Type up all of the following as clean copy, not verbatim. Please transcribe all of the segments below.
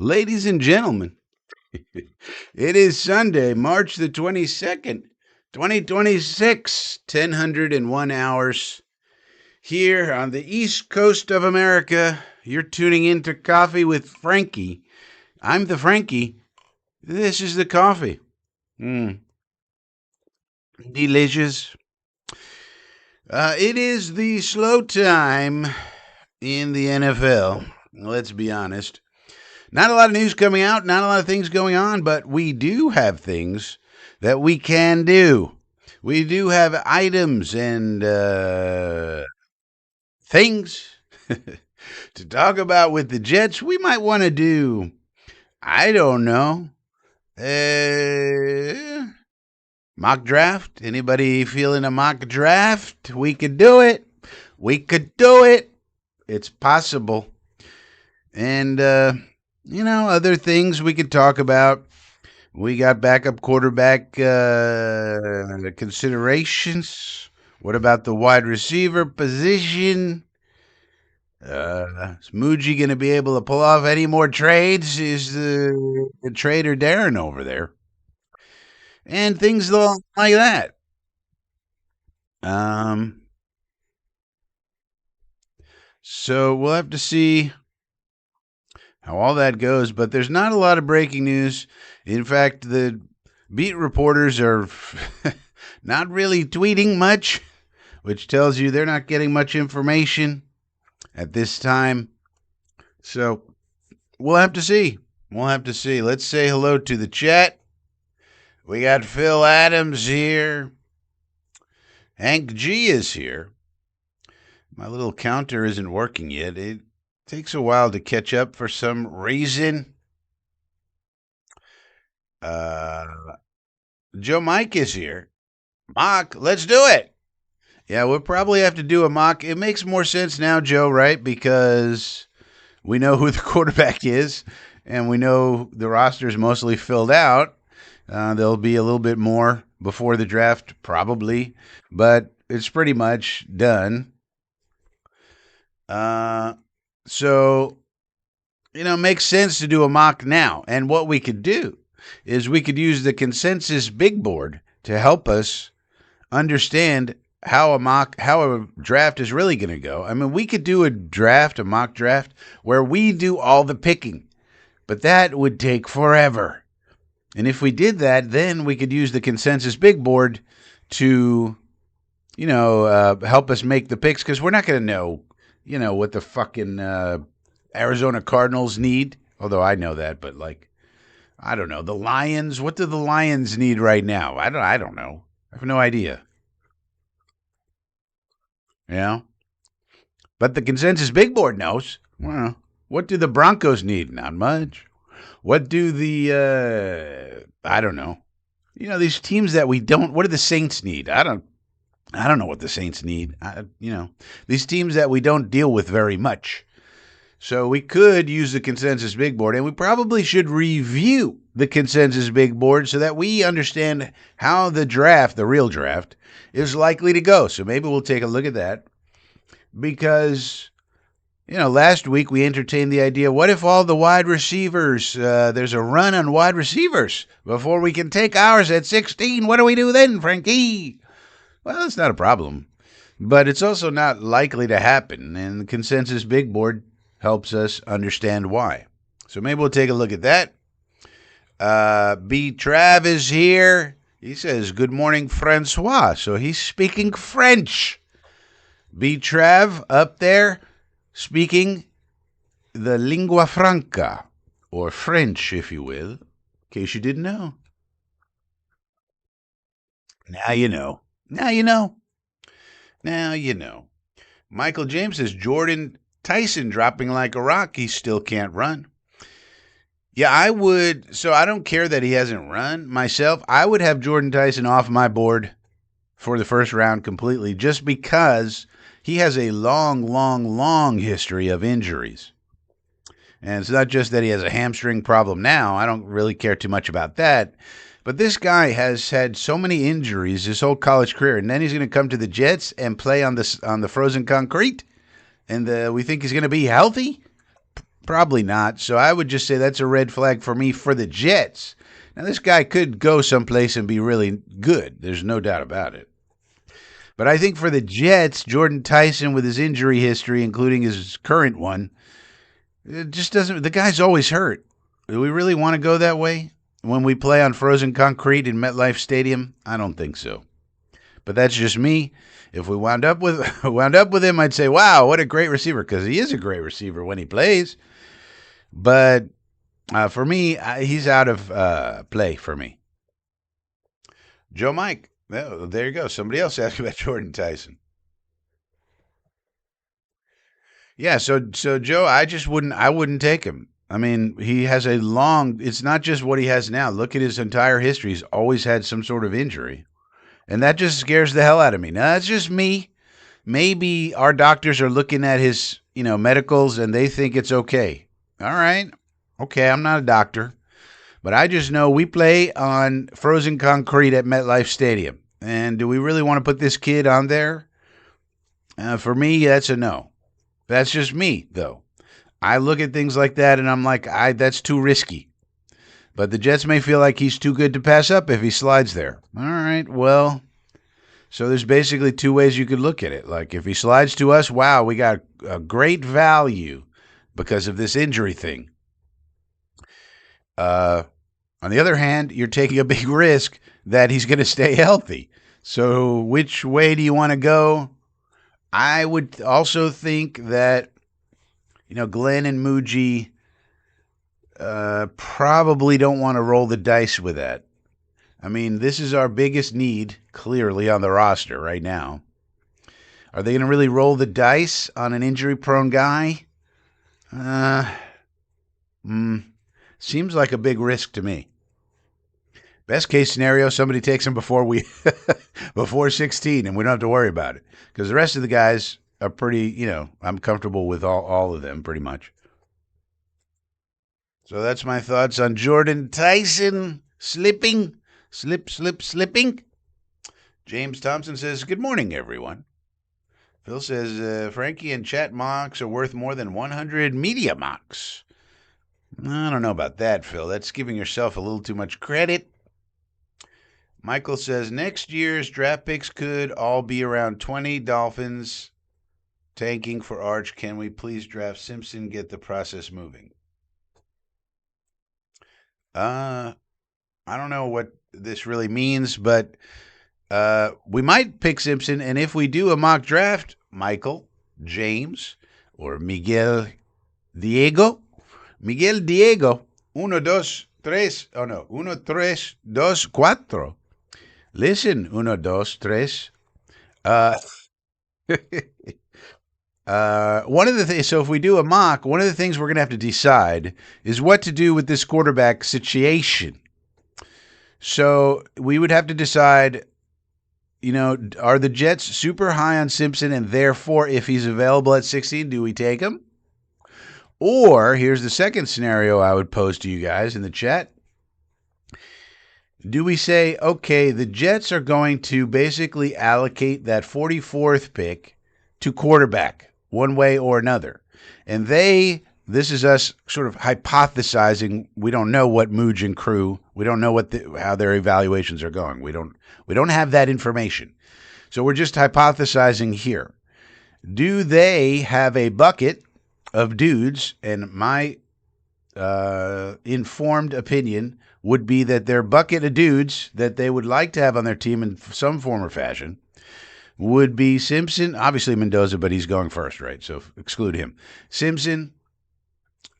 Ladies and gentlemen, it is Sunday, March the 22nd, 2026, 1001 hours here on the East Coast of America. You're tuning in to Coffee with Frankie. I'm the Frankie. This is the coffee. Mm, delicious. It is the slow time in the NFL. Let's be honest. Not a lot of news coming out, not a lot of things going on, but we do have things that we can do. We do have items and things to talk about with the Jets. We might want to do, I don't know, mock draft. Anybody feeling a mock draft? We could do it. We could do it. It's possible. And, other things we could talk about. We got backup quarterback considerations. What about the wide receiver position? Is Muji going to be able to pull off any more trades? Is the trader Darren over there? And things like that. So we'll have to see how all that goes, but there's not a lot of breaking news. In fact, the beat reporters are not really tweeting much, which tells you they're not getting much information at this time. So we'll have to see. We'll have to see. Let's say hello to the chat. We got Phil Adams here. Hank G is here. My little counter isn't working yet. It takes a while to catch up for some reason. Joe Mike is here. Mock, let's do it. Yeah, we'll probably have to do a mock. It makes more sense now, Joe, right? Because we know who the quarterback is, and we know the roster is mostly filled out. There'll be a little bit more before the draft, probably, but it's pretty much done. So, it makes sense to do a mock now. And what we could do is we could use the consensus big board to help us understand how a draft is really going to go. I mean, we could do a mock draft, where we do all the picking, but that would take forever. And if we did that, then we could use the consensus big board to, help us make the picks, because we're not going to know, what the fucking Arizona Cardinals need. Although I know that, but I don't know. The Lions, what do the Lions need right now? I don't know. I have no idea. But the consensus big board knows. Well, what do the Broncos need? Not much. What do the I don't know. These teams that we don't. What do the Saints need? I don't know what the Saints need. These teams that we don't deal with very much. So we could use the consensus big board, and we probably should review the consensus big board so that we understand how the real draft, is likely to go. So maybe we'll take a look at that, because, last week we entertained the idea, what if all the wide receivers, there's a run on wide receivers before we can take ours at 16? What do we do then, Frankie? Well, it's not a problem, but it's also not likely to happen, and the consensus big board helps us understand why. So maybe we'll take a look at that. B. Trav is here. He says, good morning, Francois. So he's speaking French. B. Trav up there speaking the lingua franca, or French, if you will, in case you didn't know. Now you know. Now you know. Now you know. Michael James says, Jordan Tyson dropping like a rock. He still can't run. Yeah, I would. So I don't care that he hasn't run myself. I would have Jordan Tyson off my board for the first round completely, just because he has a long, long, long history of injuries. And it's not just that he has a hamstring problem now. I don't really care too much about that. But this guy has had so many injuries his whole college career, and then he's going to come to the Jets and play on the frozen concrete, and we think he's going to be healthy. Probably not. So I would just say that's a red flag for me for the Jets. Now, this guy could go someplace and be really good. There's no doubt about it. But I think for the Jets, Jordan Tyson, with his injury history, including his current one, it just doesn't. The guy's always hurt. Do we really want to go that way when we play on frozen concrete in MetLife Stadium? I don't think so. But that's just me. If we wound up with him, I'd say, "Wow, what a great receiver!" Because he is a great receiver when he plays. But for me, he's out of play for me. Joe Mike, oh, there you go. Somebody else asked about Jordan Tyson. Yeah, so Joe, I wouldn't take him. I mean, he has a long. It's not just what he has now. Look at his entire history. He's always had some sort of injury, and that just scares the hell out of me. Now that's just me. Maybe our doctors are looking at his, medicals and they think it's okay. All right, okay. I'm not a doctor, but I just know we play on frozen concrete at MetLife Stadium, and do we really want to put this kid on there? For me, that's a no. That's just me, though. I look at things like that and I'm like, that's too risky. But the Jets may feel like he's too good to pass up if he slides there. All right, well, so there's basically two ways you could look at it. Like if he slides to us, wow, we got a great value because of this injury thing. On the other hand, you're taking a big risk that he's going to stay healthy. So which way do you want to go? I would also think that, Glenn and Muji probably don't want to roll the dice with that. I mean, this is our biggest need, clearly, on the roster right now. Are they going to really roll the dice on an injury-prone guy? Seems like a big risk to me. Best case scenario, somebody takes him before 16, and we don't have to worry about it. Because the rest of the guys are pretty, I'm comfortable with all of them pretty much. So that's my thoughts on Jordan Tyson slipping. Slipping. James Thompson says, good morning, everyone. Phil says, Frankie and Chat mocks are worth more than 100 media mocks. I don't know about that, Phil. That's giving yourself a little too much credit. Michael says, next year's draft picks could all be around 20. Dolphins tanking for Arch. Can we please draft Simpson, get the process moving? I don't know what this really means, but we might pick Simpson. And if we do a mock draft, Michael, James, or Miguel Diego, 1, 2, 3, oh no, 1, 3, 2, 4. Listen, 1, 2, 3. One of the things, so if we do a mock, one of the things we're going to have to decide is what to do with this quarterback situation. So we would have to decide, are the Jets super high on Simpson, and therefore, if he's available at 16, do we take him? Or here's the second scenario I would pose to you guys in the chat. Do we say, okay, the Jets are going to basically allocate that 44th pick to quarterback one way or another? And this is us sort of hypothesizing. We don't know what Mooj and crew, we don't know how their evaluations are going. We don't have that information. So we're just hypothesizing here. Do they have a bucket of dudes? And my informed opinion would be that their bucket of dudes that they would like to have on their team in some form or fashion would be Simpson, obviously Mendoza, but he's going first, right? So exclude him. Simpson,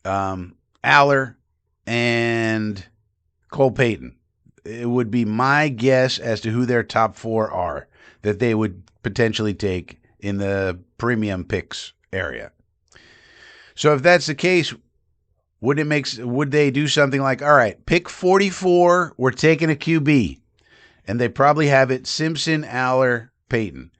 Aller, and Cole Payton. It would be my guess as to who their top 4 are that they would potentially take in the premium picks area. So if that's the case, would they do something like, all right, pick 44, we're taking a QB, and they probably have it Simpson, Aller, Payton.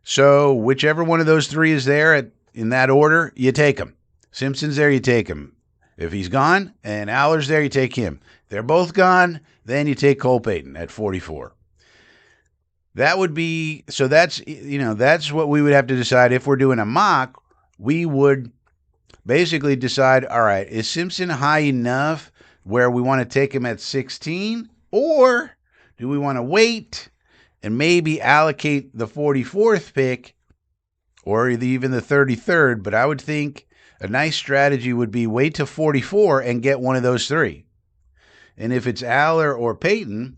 So whichever one of those 3 is there in that order, you take him. Simpson's there, you take him. If he's gone and Aller's there, you take him. If they're both gone, then you take Cole Payton at 44. That would be, so that's what we would have to decide. If we're doing a mock, we would basically decide, all right, is Simpson high enough where we want to take him at 16, or do we want to wait and maybe allocate the 44th pick or even the 33rd? But I would think a nice strategy would be wait to 44 and get one of those three. And if it's Aller or Peyton,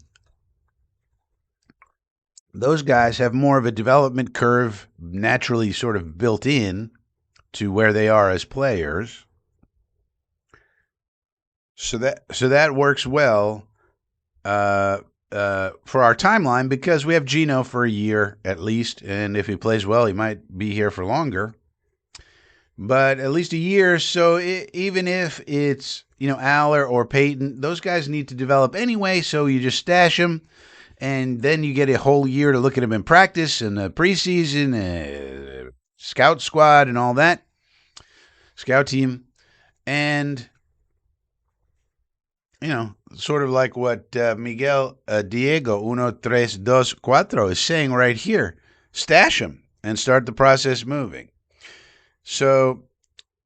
those guys have more of a development curve naturally sort of built in to where they are as players. So that works well for our timeline because we have Geno for a year at least, and if he plays well, he might be here for longer. But at least a year. So even if it's Aller or Peyton, those guys need to develop anyway. So you just stash them, and then you get a whole year to look at them in practice and the preseason, scout squad, and all that, scout team, and sort of like what Miguel Diego 1324 is saying right here. Stash them and start the process moving. So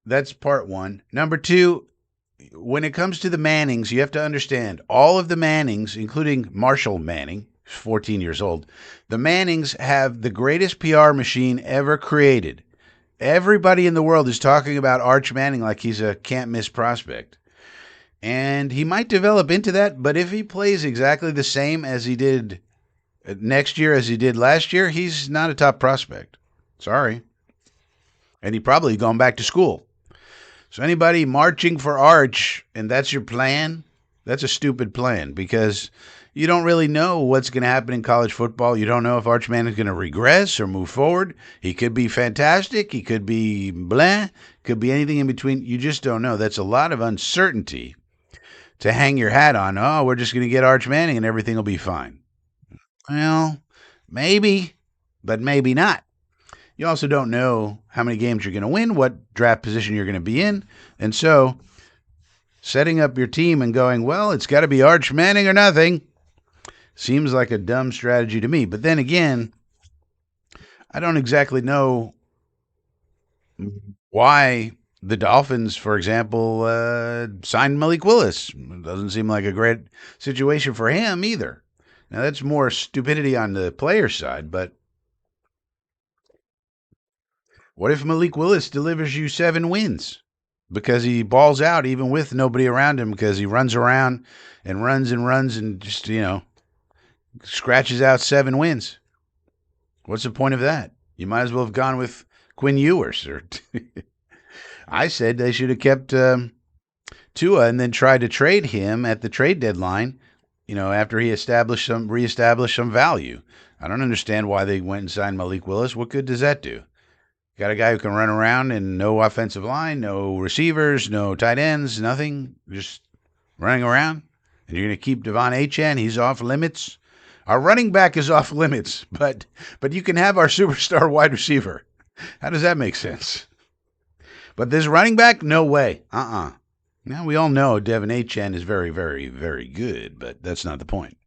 that's part one. Number two, when it comes to the Mannings, you have to understand all of the Mannings, including Marshall Manning, 14 years old, the Mannings have the greatest PR machine ever created. Everybody in the world is talking about Arch Manning like he's a can't-miss prospect. And he might develop into that, but if he plays exactly the same as he did next year as he did last year, he's not a top prospect. Sorry. And he probably gone back to school. So anybody marching for Arch, and that's your plan, that's a stupid plan because you don't really know what's going to happen in college football. You don't know if Arch Manning is going to regress or move forward. He could be fantastic. He could be blah. Could be anything in between. You just don't know. That's a lot of uncertainty to hang your hat on. Oh, we're just going to get Arch Manning and everything will be fine. Well, maybe, but maybe not. You also don't know how many games you're going to win, what draft position you're going to be in. And so setting up your team and going, well, it's got to be Arch Manning or nothing, seems like a dumb strategy to me. But then again, I don't exactly know why the Dolphins, for example, signed Malik Willis. It doesn't seem like a great situation for him either. Now, that's more stupidity on the player side, but what if Malik Willis delivers you 7 wins? Because he balls out even with nobody around him because he runs around and runs and just, scratches out 7 wins. What's the point of that? You might as well have gone with Quinn Ewers. I said they should have kept Tua and then tried to trade him at the trade deadline, after he reestablished some value. I don't understand why they went and signed Malik Willis. What good does that do? Got a guy who can run around and no offensive line, no receivers, no tight ends, nothing, just running around. And you're going to keep Devon Achane. He's off limits. Our running back is off limits, but you can have our superstar wide receiver. How does that make sense? But this running back, no way. Now, we all know Devon Achane is very, very, very good, but that's not the point.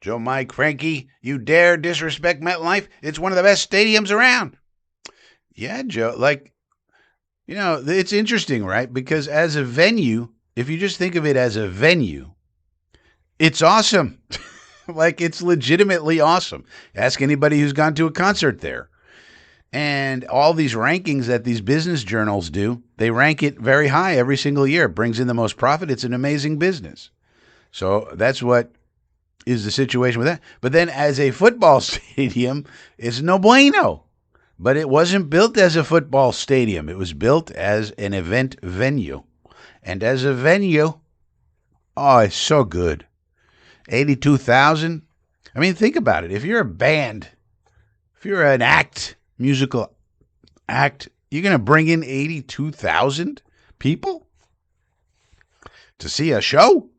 Joe Mike, Frankie, you dare disrespect MetLife? It's one of the best stadiums around. Yeah, Joe, it's interesting, right? Because as a venue, if you just think of it as a venue, it's awesome. It's legitimately awesome. Ask anybody who's gone to a concert there. And all these rankings that these business journals do, they rank it very high every single year. It brings in the most profit. It's an amazing business. So that's what is the situation with that. But then as a football stadium, it's no bueno. But it wasn't built as a football stadium. It was built as an event venue. And as a venue, oh, it's so good. 82,000. I mean, think about it. If you're a band, if you're an musical act, you're going to bring in 82,000 people to see a show?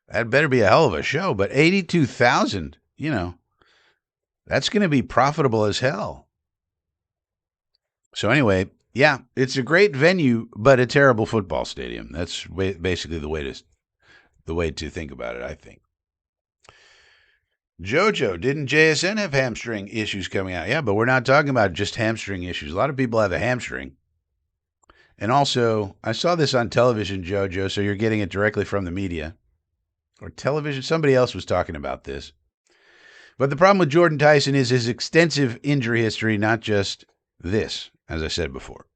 That better be a hell of a show. But 82,000, that's going to be profitable as hell. So anyway, yeah, it's a great venue, but a terrible football stadium. That's basically the way to think about it, I think. JoJo, didn't JSN have hamstring issues coming out? Yeah, but we're not talking about just hamstring issues. A lot of people have a hamstring. And also, I saw this on television, JoJo, so you're getting it directly from the media. Or television, somebody else was talking about this. But the problem with Jordan Tyson is his extensive injury history, not just this, as I said before.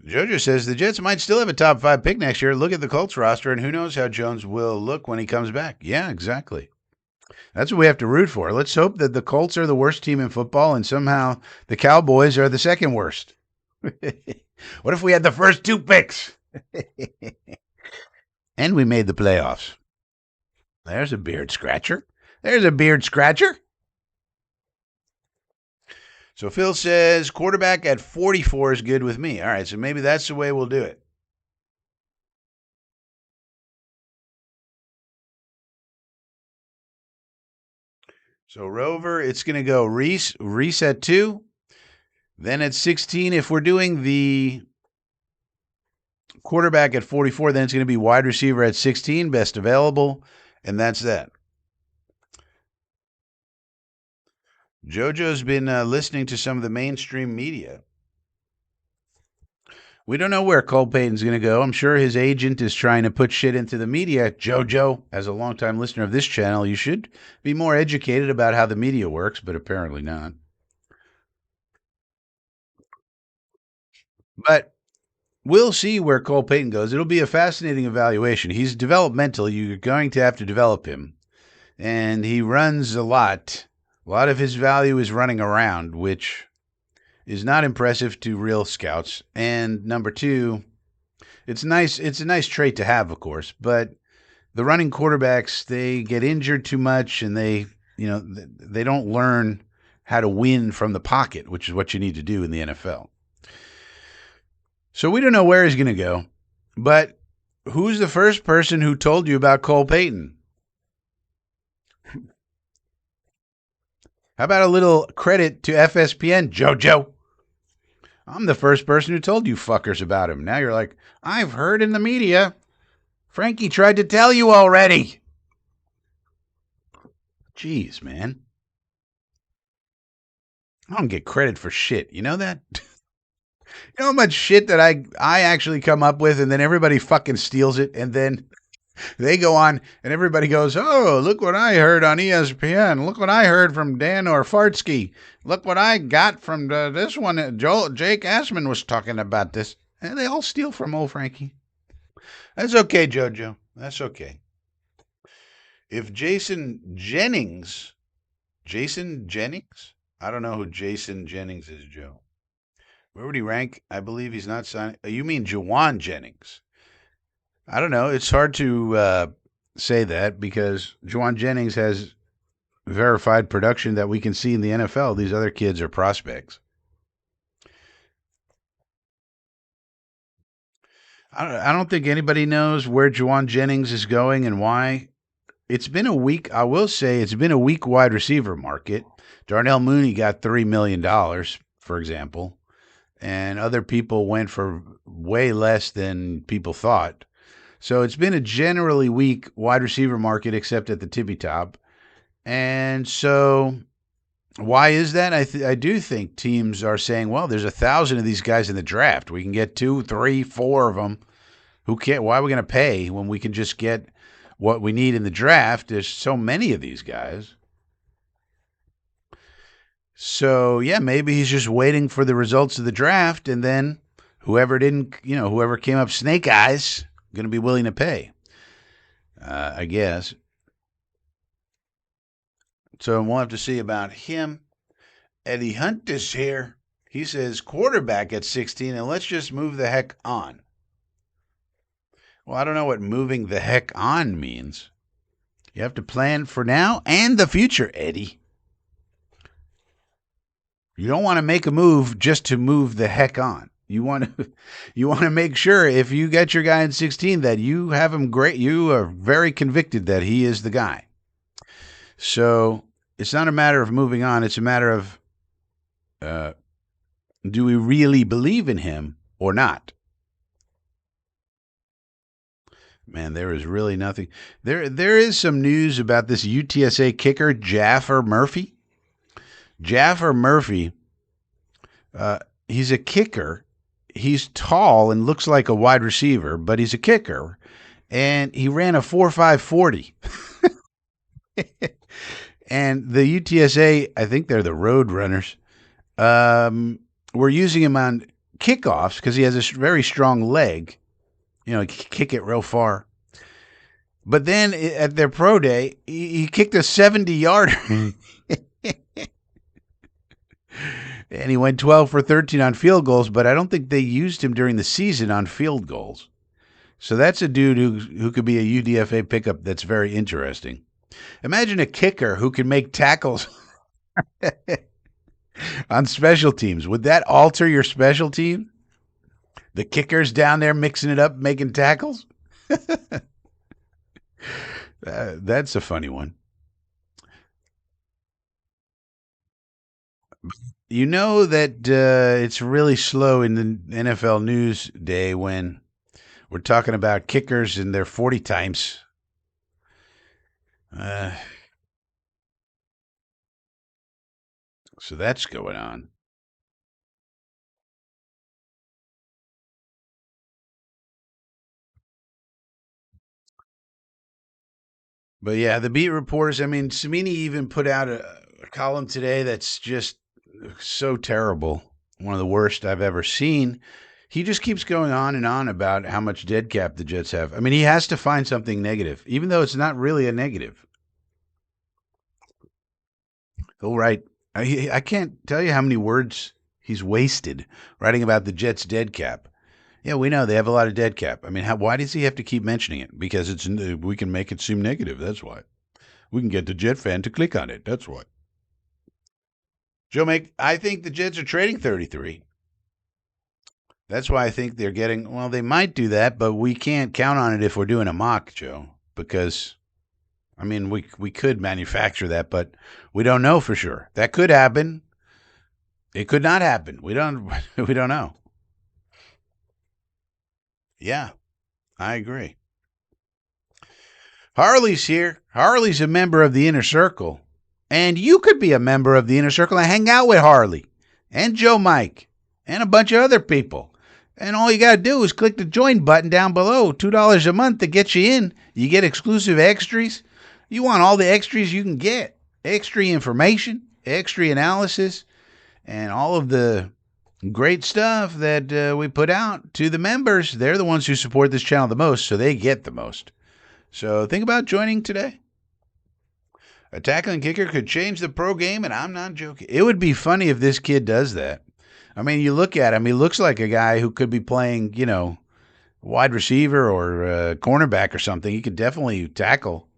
JoJo says the Jets might still have a top 5 pick next year. Look at the Colts roster, and who knows how Jones will look when he comes back. Yeah, exactly. That's what we have to root for. Let's hope that the Colts are the worst team in football, and somehow the Cowboys are the second worst. What if we had the first 2 picks? And we made the playoffs. There's a beard scratcher. There's a beard scratcher. So Phil says quarterback at 44 is good with me. All right, so maybe that's the way we'll do it. So Rover, it's going to go Reese at 2. Then at 16, if we're doing the quarterback at 44, then it's going to be wide receiver at 16, best available, and that's that. JoJo's been listening to some of the mainstream media. We don't know where Cole Payton's going to go. I'm sure his agent is trying to put shit into the media. JoJo, as a longtime listener of this channel, you should be more educated about how the media works, but apparently not. But we'll see where Cole Payton goes. It'll be a fascinating evaluation. He's developmental. You're going to have to develop him. And he runs a lot. A lot of his value is running around, which is not impressive to real scouts. And number 2, it's nice. It's a nice trait to have, of course, but the running quarterbacks, they get injured too much, and they don't learn how to win from the pocket, which is what you need to do in the NFL. So we don't know where he's going to go, but who's the first person who told you about Cole Payton? How about a little credit to FSPN, JoJo? I'm the first person who told you fuckers about him. Now you're like, I've heard in the media. Frankie tried to tell you already. Jeez, man. I don't get credit for shit. You know that? You know how much shit that I actually come up with, and then everybody fucking steals it, and then they go on and everybody goes, oh, look what I heard on ESPN. Look what I heard from Dan Orfartsky. Look what I got from this one. Jake Assman was talking about this. And they all steal from old Frankie. That's okay, JoJo. That's okay. If Jason Jennings? I don't know who Jason Jennings is, Joe. Where would he rank? I believe he's not signing. You mean Juwan Jennings? I don't know. It's hard to say that because Juwan Jennings has verified production that we can see in the NFL. These other kids are prospects. I don't think anybody knows where Juwan Jennings is going and why. It's been a weak, I will say, it's been a weak wide receiver market. Darnell Mooney got $3 million, for example, and other people went for way less than people thought. So it's been a generally weak wide receiver market, except at the tippy top. And so why is that? I do think teams are saying, well, there's 1,000 of these guys in the draft. We can get 2, 3, 4 of them. Who can't? Why are we going to pay when we can just get what we need in the draft? There's so many of these guys. So, yeah, maybe he's just waiting for the results of the draft, and then whoever came up snake eyes, going to be willing to pay, I guess. So we'll have to see about him. Eddie Hunt is here. He says quarterback at 16, and let's just move the heck on. Well, I don't know what moving the heck on means. You have to plan for now and the future, Eddie. You don't want to make a move just to move the heck on. You want to make sure if you get your guy in 16 that you have him great. You are very convicted that he is the guy. So it's not a matter of moving on. It's a matter of do we really believe in him or not? Man, there is really nothing. There is some news about this UTSA kicker, Jaffer Murphy. Jaffer Murphy, uh, he's a kicker. He's tall and looks like a wide receiver, but he's a kicker. And he ran a 4.5 40. And the UTSA, I think they're the Road Runners, we're using him on kickoffs because he has a very strong leg. You know, he can kick it real far. But then at their pro day, he kicked a 70-yarder. And he went 12 for 13 on field goals, but I don't think they used him during the season on field goals. So that's a dude who could be a UDFA pickup that's very interesting. Imagine a kicker who can make tackles on special teams. Would that alter your special team? The kicker's down there mixing it up, making tackles? That's a funny one. You know that it's really slow in the NFL news day when we're talking about kickers and their 40 times. Uh, so that's going on. But yeah, the beat reporters, I mean, Samini even put out a column today that's just so terrible. One of the worst I've ever seen. He just keeps going on and on about how much dead cap the Jets have. I mean, he has to find something negative, even though it's not really a negative. He'll write, I can't tell you how many words he's wasted writing about the Jets' dead cap. Yeah, we know they have a lot of dead cap. I mean, why does he have to keep mentioning it? Because we can make it seem negative. That's why. We can get the Jet fan to click on it. That's why. Joe, I think the Jets are trading 33. That's why I think they're getting. Well, they might do that, but we can't count on it if we're doing a mock, Joe. Because I mean, we could manufacture that, but we don't know for sure. That could happen. It could not happen. We don't. We don't know. Yeah, I agree. Harley's here. Harley's a member of the Inner Circle. And you could be a member of the Inner Circle and hang out with Harley and Joe Mike and a bunch of other people. And all you got to do is click the join button down below. $2 a month to get you in. You get exclusive extras. You want all the extras you can get. Extra information, extra analysis, and all of the great stuff that we put out to the members. They're the ones who support this channel the most, so they get the most. So think about joining today. A tackling kicker could change the pro game, and I'm not joking. It would be funny if this kid does that. I mean, you look at him, he looks like a guy who could be playing, wide receiver or cornerback or something. He could definitely tackle.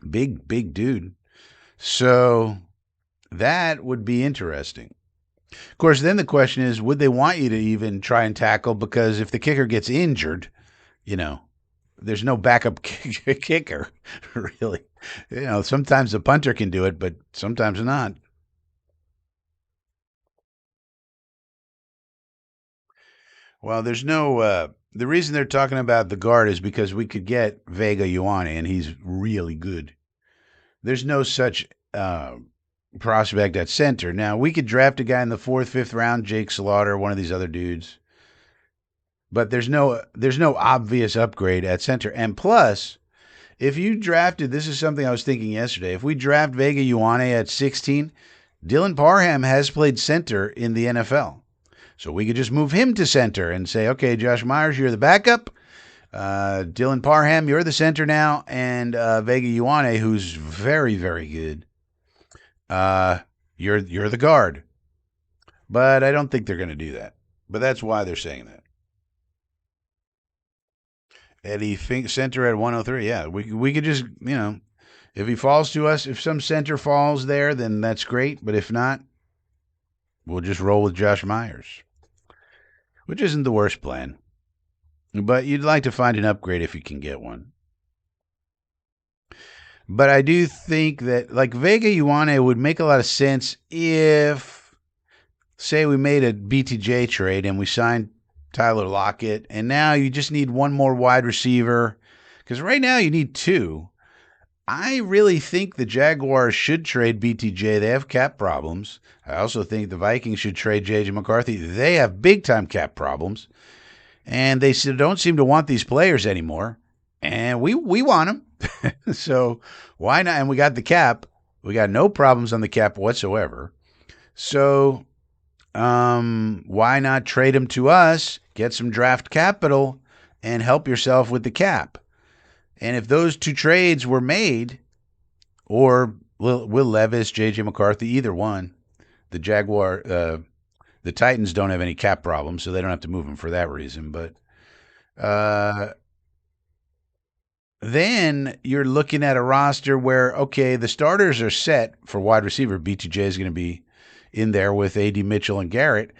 Big, big dude. So that would be interesting. Of course, then the question is, would they want you to even try and tackle? Because if the kicker gets injured, there's no backup kicker, really. Sometimes the punter can do it, but sometimes not. Well, there's no. The reason they're talking about the guard is because we could get Vega Ioane, and he's really good. There's no such prospect at center. Now, we could draft a guy in the 4th, 5th round, Jake Slaughter, one of these other dudes. But there's no obvious upgrade at center. And plus, if you drafted, this is something I was thinking yesterday, if we draft Vega Ioane at 16, Dylan Parham has played center in the NFL. So we could just move him to center and say, okay, Josh Myers, you're the backup. Dylan Parham, you're the center now. And Vega Ioane, who's very, very good, you're the guard. But I don't think they're going to do that. But that's why they're saying that. Eddie center at 103. Yeah, we could just, if he falls to us, if some center falls there, then that's great. But if not, we'll just roll with Josh Myers, which isn't the worst plan. But you'd like to find an upgrade if you can get one. But I do think that, like, Vega Ioane would make a lot of sense if, say, we made a BTJ trade and we signed Tyler Lockett, and now you just need one more wide receiver Because right now you need two. I really think the Jaguars should trade BTJ. They have cap problems. I also think the Vikings should trade JJ McCarthy. They have big time cap problems. And they don't seem to want these players anymore. And we want them. So why not? And we got the cap. We got no problems on the cap whatsoever. So why not trade them to us, get some draft capital, and help yourself with the cap? And if those two trades were made, or Will Levis, J.J. McCarthy, either one, the Titans don't have any cap problems, so they don't have to move them for that reason. But then you're looking at a roster where, okay, the starters are set for wide receiver. BTJ is going to be in there with A.D. Mitchell and Garrett.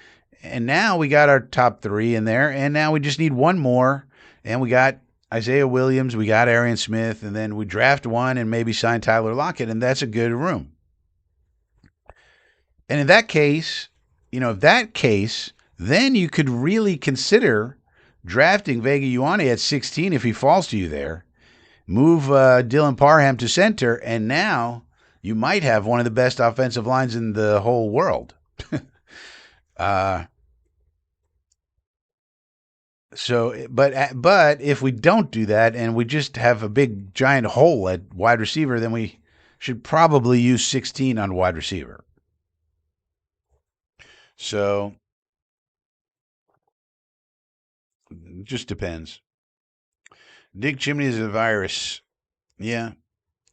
And now we got our top three in there, and now we just need one more, and we got Isaiah Williams, we got Arian Smith, and then we draft one and maybe sign Tyler Lockett, and that's a good room. And in that case, then you could really consider drafting Vega Ioane at 16 if he falls to you there. Move Dylan Parham to center, and now you might have one of the best offensive lines in the whole world. But if we don't do that and we just have a big giant hole at wide receiver, then we should probably use 16 on wide receiver. So it just depends. Dick Chimney is a virus. Yeah.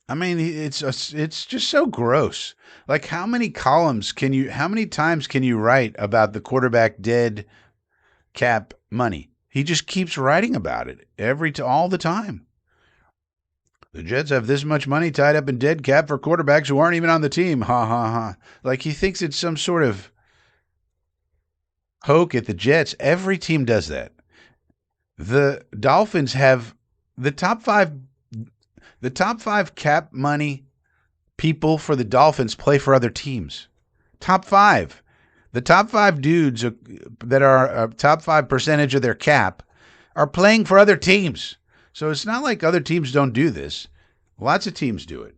I mean, it's just so gross. Like, how many times can you write about the quarterback dead cap money? He just keeps writing about it all the time. The Jets have this much money tied up in dead cap for quarterbacks who aren't even on the team. Ha ha ha. Like, he thinks it's some sort of poke at the Jets. Every team does that. The Dolphins have the top five cap money people for the Dolphins play for other teams. Top five. The top five dudes that are a top 5 percentage of their cap are playing for other teams. So it's not like other teams don't do this. Lots of teams do it.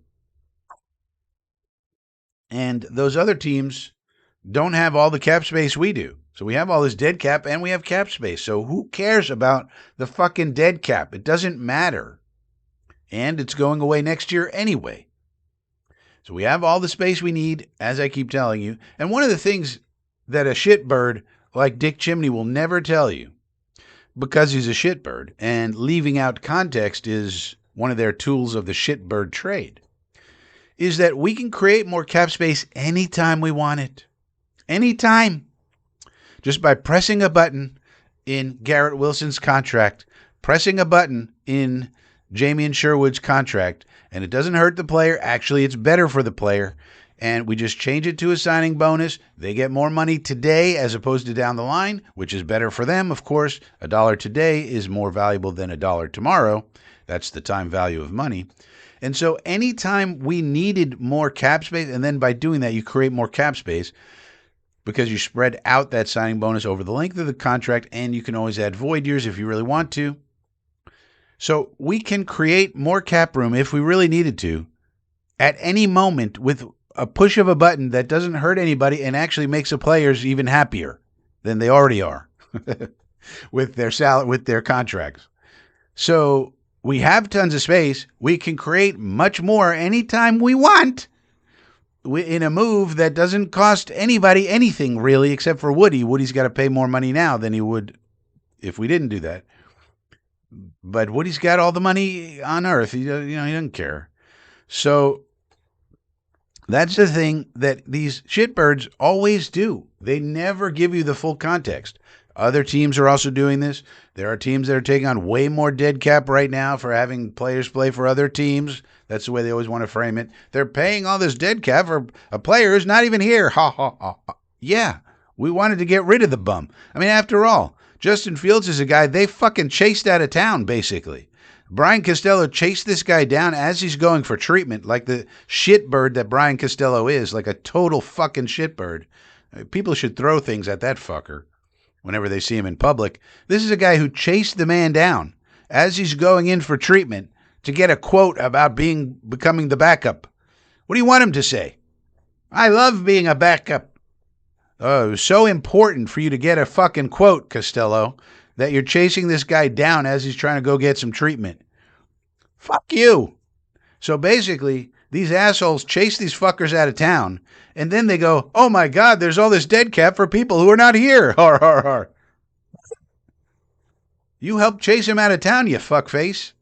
And those other teams don't have all the cap space we do. So we have all this dead cap and we have cap space. So who cares about the fucking dead cap? It doesn't matter. And it's going away next year anyway. So we have all the space we need, as I keep telling you. And one of the things that a shitbird like Dick Chimney will never tell you, because he's a shitbird, and leaving out context is one of their tools of the shitbird trade, is that we can create more cap space anytime we want it. Anytime. Just by pressing a button in Garrett Wilson's contract, pressing a button in Jamien Sherwood's contract, and it doesn't hurt the player. Actually, it's better for the player. And we just change it to a signing bonus. They get more money today as opposed to down the line, which is better for them. Of course, $1 today is more valuable than $1 tomorrow. That's the time value of money. And so anytime we needed more cap space, and then by doing that, you create more cap space because you spread out that signing bonus over the length of the contract, and you can always add void years if you really want to. So we can create more cap room if we really needed to at any moment with a push of a button that doesn't hurt anybody and actually makes the players even happier than they already are with their salary, with their contracts. So we have tons of space. We can create much more anytime we want in a move that doesn't cost anybody anything really, except for Woody. Woody's got to pay more money now than he would if we didn't do that. But Woody's got all the money on earth. He doesn't care. So that's the thing that these shitbirds always do. They never give you the full context. Other teams are also doing this. There are teams that are taking on way more dead cap right now for having players play for other teams. That's the way they always want to frame it. They're paying all this dead cap for a player who's not even here. Ha, ha, ha. Yeah, we wanted to get rid of the bum. I mean, after all, Justin Fields is a guy they fucking chased out of town, basically. Brian Costello chased this guy down as he's going for treatment, like the shitbird that Brian Costello is, like a total fucking shitbird. People should throw things at that fucker whenever they see him in public. This is a guy who chased the man down as he's going in for treatment to get a quote about becoming the backup. What do you want him to say? I love being a backup. Oh, it was so important for you to get a fucking quote, Costello, that you're chasing this guy down as he's trying to go get some treatment. Fuck you. So basically, these assholes chase these fuckers out of town, and then they go, oh my God, there's all this dead cap for people who are not here. Har, har, har. You helped chase him out of town, you fuckface.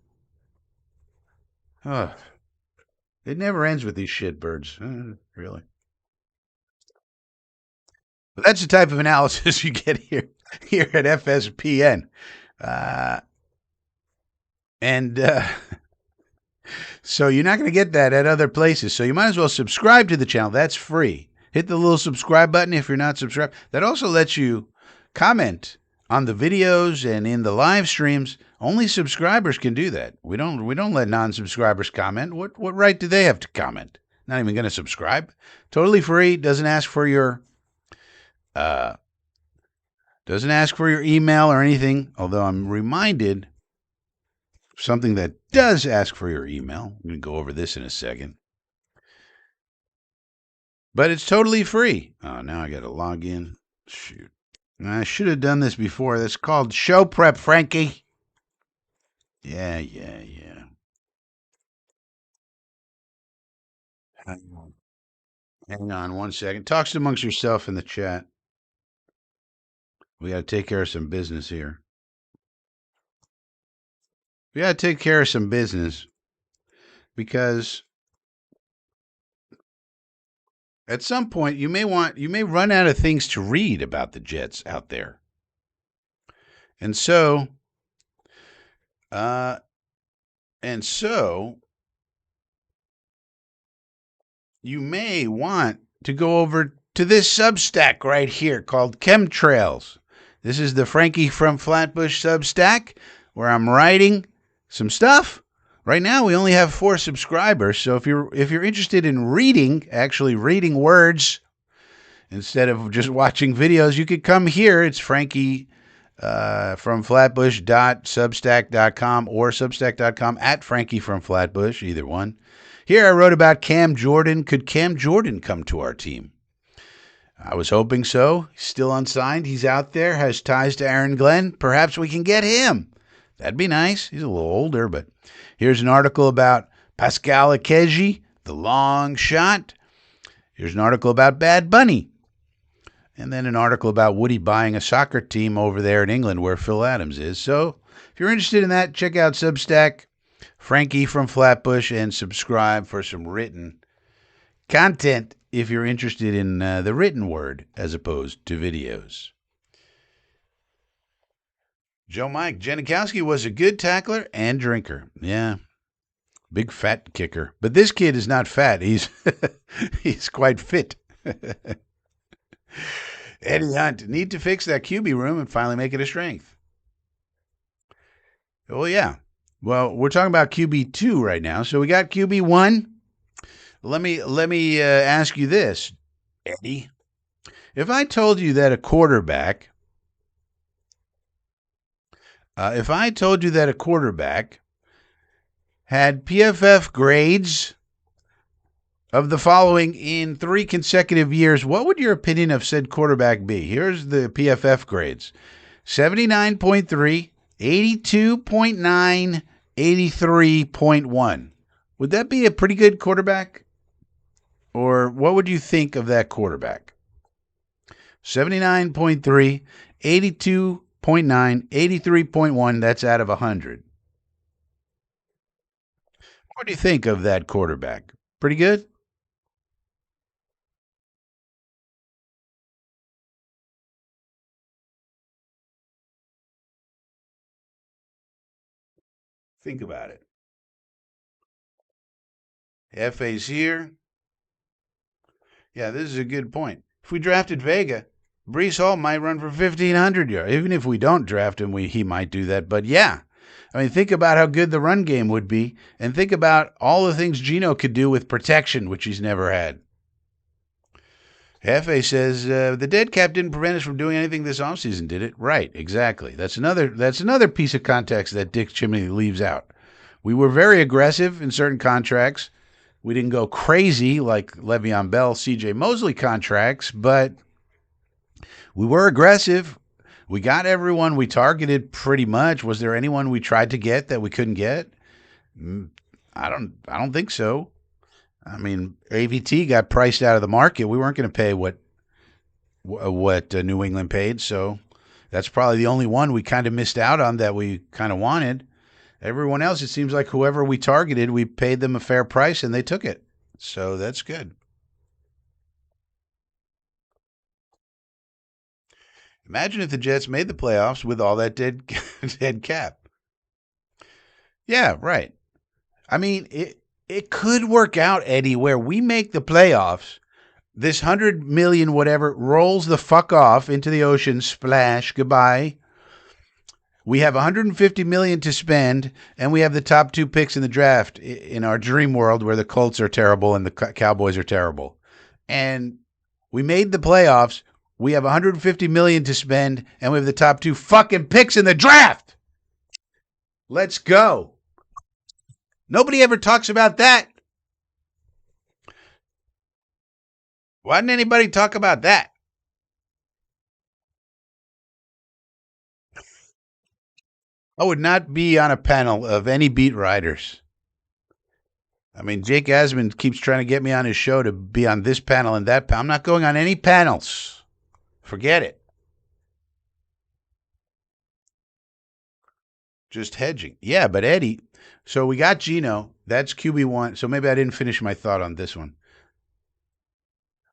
Oh, it never ends with these shitbirds. Really. But that's the type of analysis you get here at FSPN. And so you're not going to get that at other places. So you might as well subscribe to the channel. That's free. Hit the little subscribe button if you're not subscribed. That also lets you comment on the videos and in the live streams. Only subscribers can do that. We don't let non-subscribers comment. What right do they have to comment? Not even going to subscribe. Totally free. Doesn't ask for your email or anything. Although I'm reminded of something that does ask for your email. I'm going to go over this in a second. But it's totally free. Oh, now I got to log in. Shoot. I should have done this before. That's called show prep, Frankie. Yeah. Hang on 1 second. Talks amongst yourself in the chat. We got to take care of some business here. We got to take care of some business because at some point you may run out of things to read about the Jets out there. And so you may want to go over to this Substack right here called Chemtrails. This is the Frankie from Flatbush Substack where I'm writing some stuff. Right now we only have 4 subscribers, so if you're interested in actually reading words instead of just watching videos, you could come here. It's Frankie from flatbush.substack.com or substack.com at Frankie from Flatbush, either one. Here I wrote about Cam Jordan. Could Cam Jordan come to our team? I was hoping so. He's still unsigned. He's out there, has ties to Aaron Glenn. Perhaps we can get him. That'd be nice. He's a little older, but here's an article about Pascal Akeji, the long shot. Here's an article about Bad Bunny. And then an article about Woody buying a soccer team over there in England where Phil Adams is. So if you're interested in that, check out Substack, Frankie from Flatbush, and subscribe for some written content if you're interested in the written word as opposed to videos. Joe Mike, Janikowski was a good tackler and drinker. Yeah, big fat kicker. But this kid is not fat. He's he's quite fit. Eddie Hunt, need to fix that QB room and finally make it a strength. Oh, yeah. Well, we're talking about QB2 right now. So we got QB1. Let me ask you this, Eddie. If I told you that a quarterback had PFF grades of the following in 3 consecutive years, what would your opinion of said quarterback be? Here's the PFF grades. 79.3, 82.9, 83.1. Would that be a pretty good quarterback? Or what would you think of that quarterback? 79.3, 82.9, 83.1, that's out of 100. What do you think of that quarterback? Pretty good? Think about it. FA's here. Yeah, this is a good point. If we drafted Vega, Breece Hall might run for 1,500 yards. Even if we don't draft him, he might do that. But yeah, I mean, think about how good the run game would be, and think about all the things Geno could do with protection, which he's never had. Hefe says the dead cap didn't prevent us from doing anything this offseason, did it? Right, exactly. That's another piece of context that Dick Chimney leaves out. We were very aggressive in certain contracts. We didn't go crazy like Le'Veon Bell, C.J. Mosley contracts, but we were aggressive. We got everyone we targeted pretty much. Was there anyone we tried to get that we couldn't get? I don't think so. I mean, AVT got priced out of the market. We weren't going to pay what New England paid, so that's probably the only one we kind of missed out on that we kind of wanted. Everyone else, it seems like whoever we targeted, we paid them a fair price and they took it. So that's good. Imagine if the Jets made the playoffs with all that dead dead cap. Yeah, right. I mean, it could work out, Eddie, where we make the playoffs. This 100 million whatever rolls the fuck off into the ocean. Splash. Goodbye. We have 150 million to spend, and we have the top two picks in the draft in our dream world where the Colts are terrible and the Cowboys are terrible. And we made the playoffs. We have 150 million to spend, and we have the top two fucking picks in the draft. Let's go. Nobody ever talks about that. Why didn't anybody talk about that? I would not be on a panel of any beat writers. I mean, Jake Asman keeps trying to get me on his show to be on this panel and that panel. I'm not going on any panels. Forget it. Just hedging. Yeah, but Eddie, so we got Geno. That's QB1. So maybe I didn't finish my thought on this one.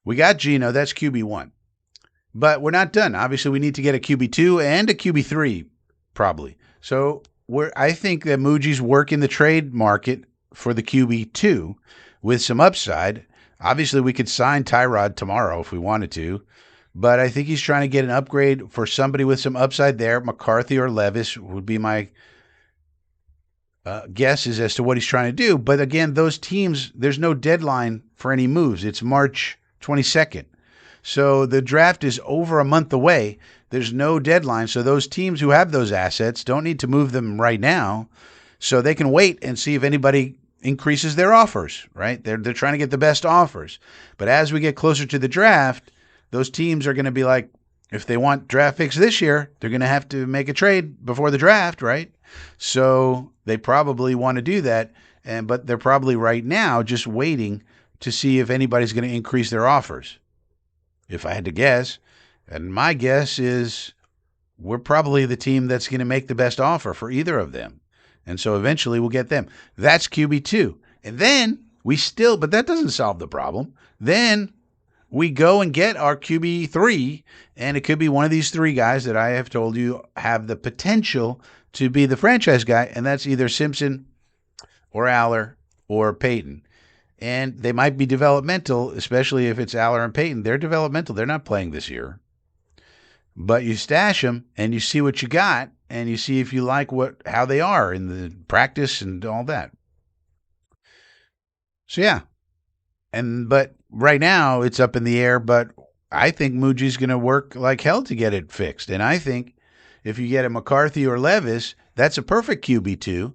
We got Geno. That's QB1. But we're not done. Obviously, we need to get a QB2 and a QB3, probably. So I think that Muji's working the trade market for the QB2 with some upside. Obviously, we could sign Tyrod tomorrow if we wanted to. But I think he's trying to get an upgrade for somebody with some upside there. McCarthy or Levis would be my guesses as to what he's trying to do. But again, those teams, there's no deadline for any moves. It's March 22nd. So the draft is over a month away. There's no deadline. So those teams who have those assets don't need to move them right now. So they can wait and see if anybody increases their offers, right? They're trying to get the best offers. But as we get closer to the draft, those teams are going to be like, if they want draft picks this year, they're going to have to make a trade before the draft, right? So they probably want to do that, but they're probably right now just waiting to see if anybody's going to increase their offers. If I had to guess, and my guess is we're probably the team that's going to make the best offer for either of them. And so eventually we'll get them. That's QB2. And then but that doesn't solve the problem. Then we go and get our QB3, and it could be one of these three guys that I have told you have the potential to be the franchise guy, and that's either Simpson or Aller or Peyton. And they might be developmental, especially if it's Aller and Peyton. They're developmental. They're not playing this year. But you stash them, and you see what you got, and you see if you like how they are in the practice and all that. So, yeah. But right now, it's up in the air, but I think Muji's going to work like hell to get it fixed. And I think if you get a McCarthy or Levis, that's a perfect QB2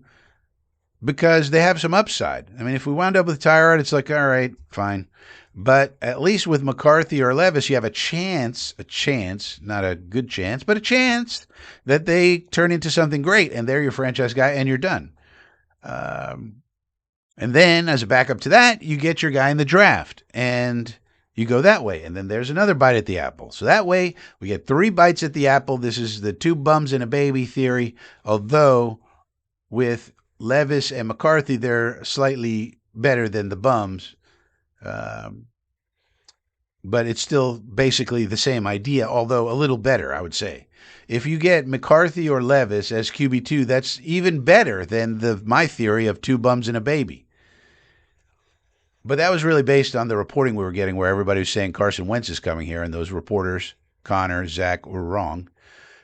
because they have some upside. I mean, if we wound up with Tyrod, it's like, all right, fine. But at least with McCarthy or Levis, you have a chance, not a good chance, but a chance that they turn into something great, and they're your franchise guy, and you're done. And then, as a backup to that, you get your guy in the draft, and you go that way. And then there's another bite at the apple. So that way, we get 3 bites at the apple. This is the 2 bums and a baby theory, although with Levis and McCarthy, they're slightly better than the bums. But it's still basically the same idea, although a little better, I would say. If you get McCarthy or Levis as QB2, that's even better than my theory of 2 bums and a baby. But that was really based on the reporting we were getting where everybody was saying Carson Wentz is coming here, and those reporters, Connor, Zach, were wrong.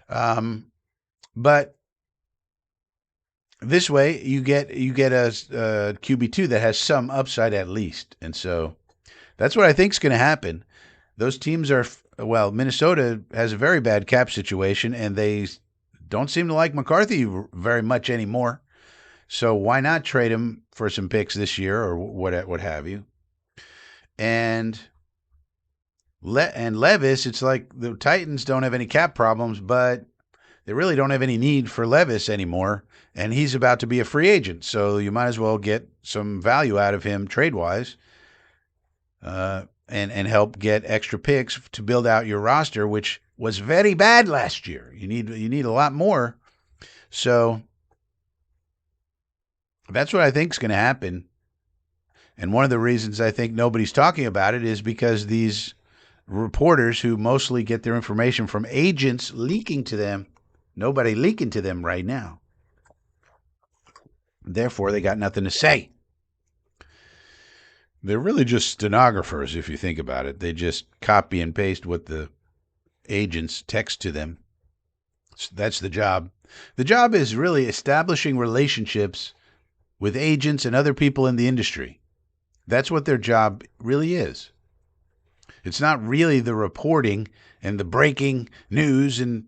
But this way, you get a QB2 that has some upside at least. And so that's what I think is going to happen. Those teams are well. Minnesota has a very bad cap situation, and they don't seem to like McCarthy very much anymore. So why not trade him for some picks this year or what have you? And Levis, it's like the Titans don't have any cap problems, but they really don't have any need for Levis anymore, and he's about to be a free agent. So you might as well get some value out of him trade wise, and help get extra picks to build out your roster, which was very bad last year. You need a lot more. So that's what I think is going to happen. And one of the reasons I think nobody's talking about it is because these reporters who mostly get their information from agents leaking to them, nobody leaking to them right now. Therefore, they got nothing to say. They're really just stenographers, if you think about it. They just copy and paste what the agents text to them. So that's the job. The job is really establishing relationships with agents and other people in the industry. That's what their job really is. It's not really the reporting and the breaking news and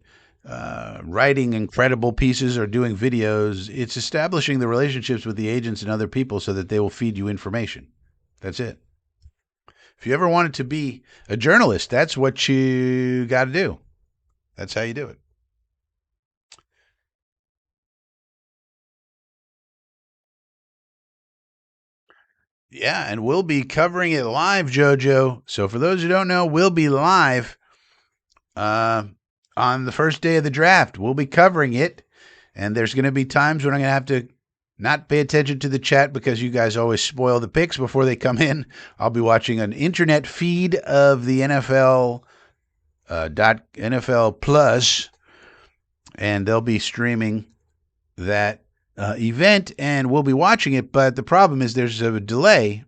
writing incredible pieces or doing videos. It's establishing the relationships with the agents and other people so that they will feed you information. That's it. If you ever wanted to be a journalist, that's what you got to do. That's how you do it. Yeah, and we'll be covering it live, JoJo. So for those who don't know, we'll be live uh, on the first day of the draft. We'll be covering it, and there's going to be times when I'm going to have to not pay attention to the chat because you guys always spoil the picks before they come in. I'll be watching an internet feed of the NFL Plus, and they'll be streaming that event, and we'll be watching it. But the problem is there's a delay.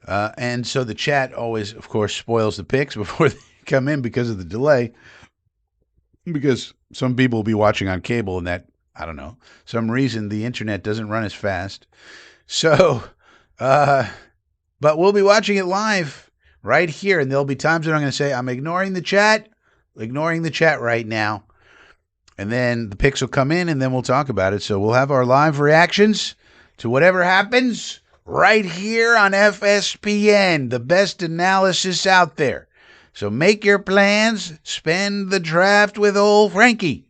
And so the chat always, of course, spoils the picks before they come in because of the delay. Because some people will be watching on cable, and that, I don't know, some reason the internet doesn't run as fast. So, but we'll be watching it live right here, and there'll be times when I'm going to say, I'm ignoring the chat right now. And then the picks will come in, and then we'll talk about it. So we'll have our live reactions to whatever happens right here on FSPN, the best analysis out there. So make your plans. Spend the draft with old Frankie.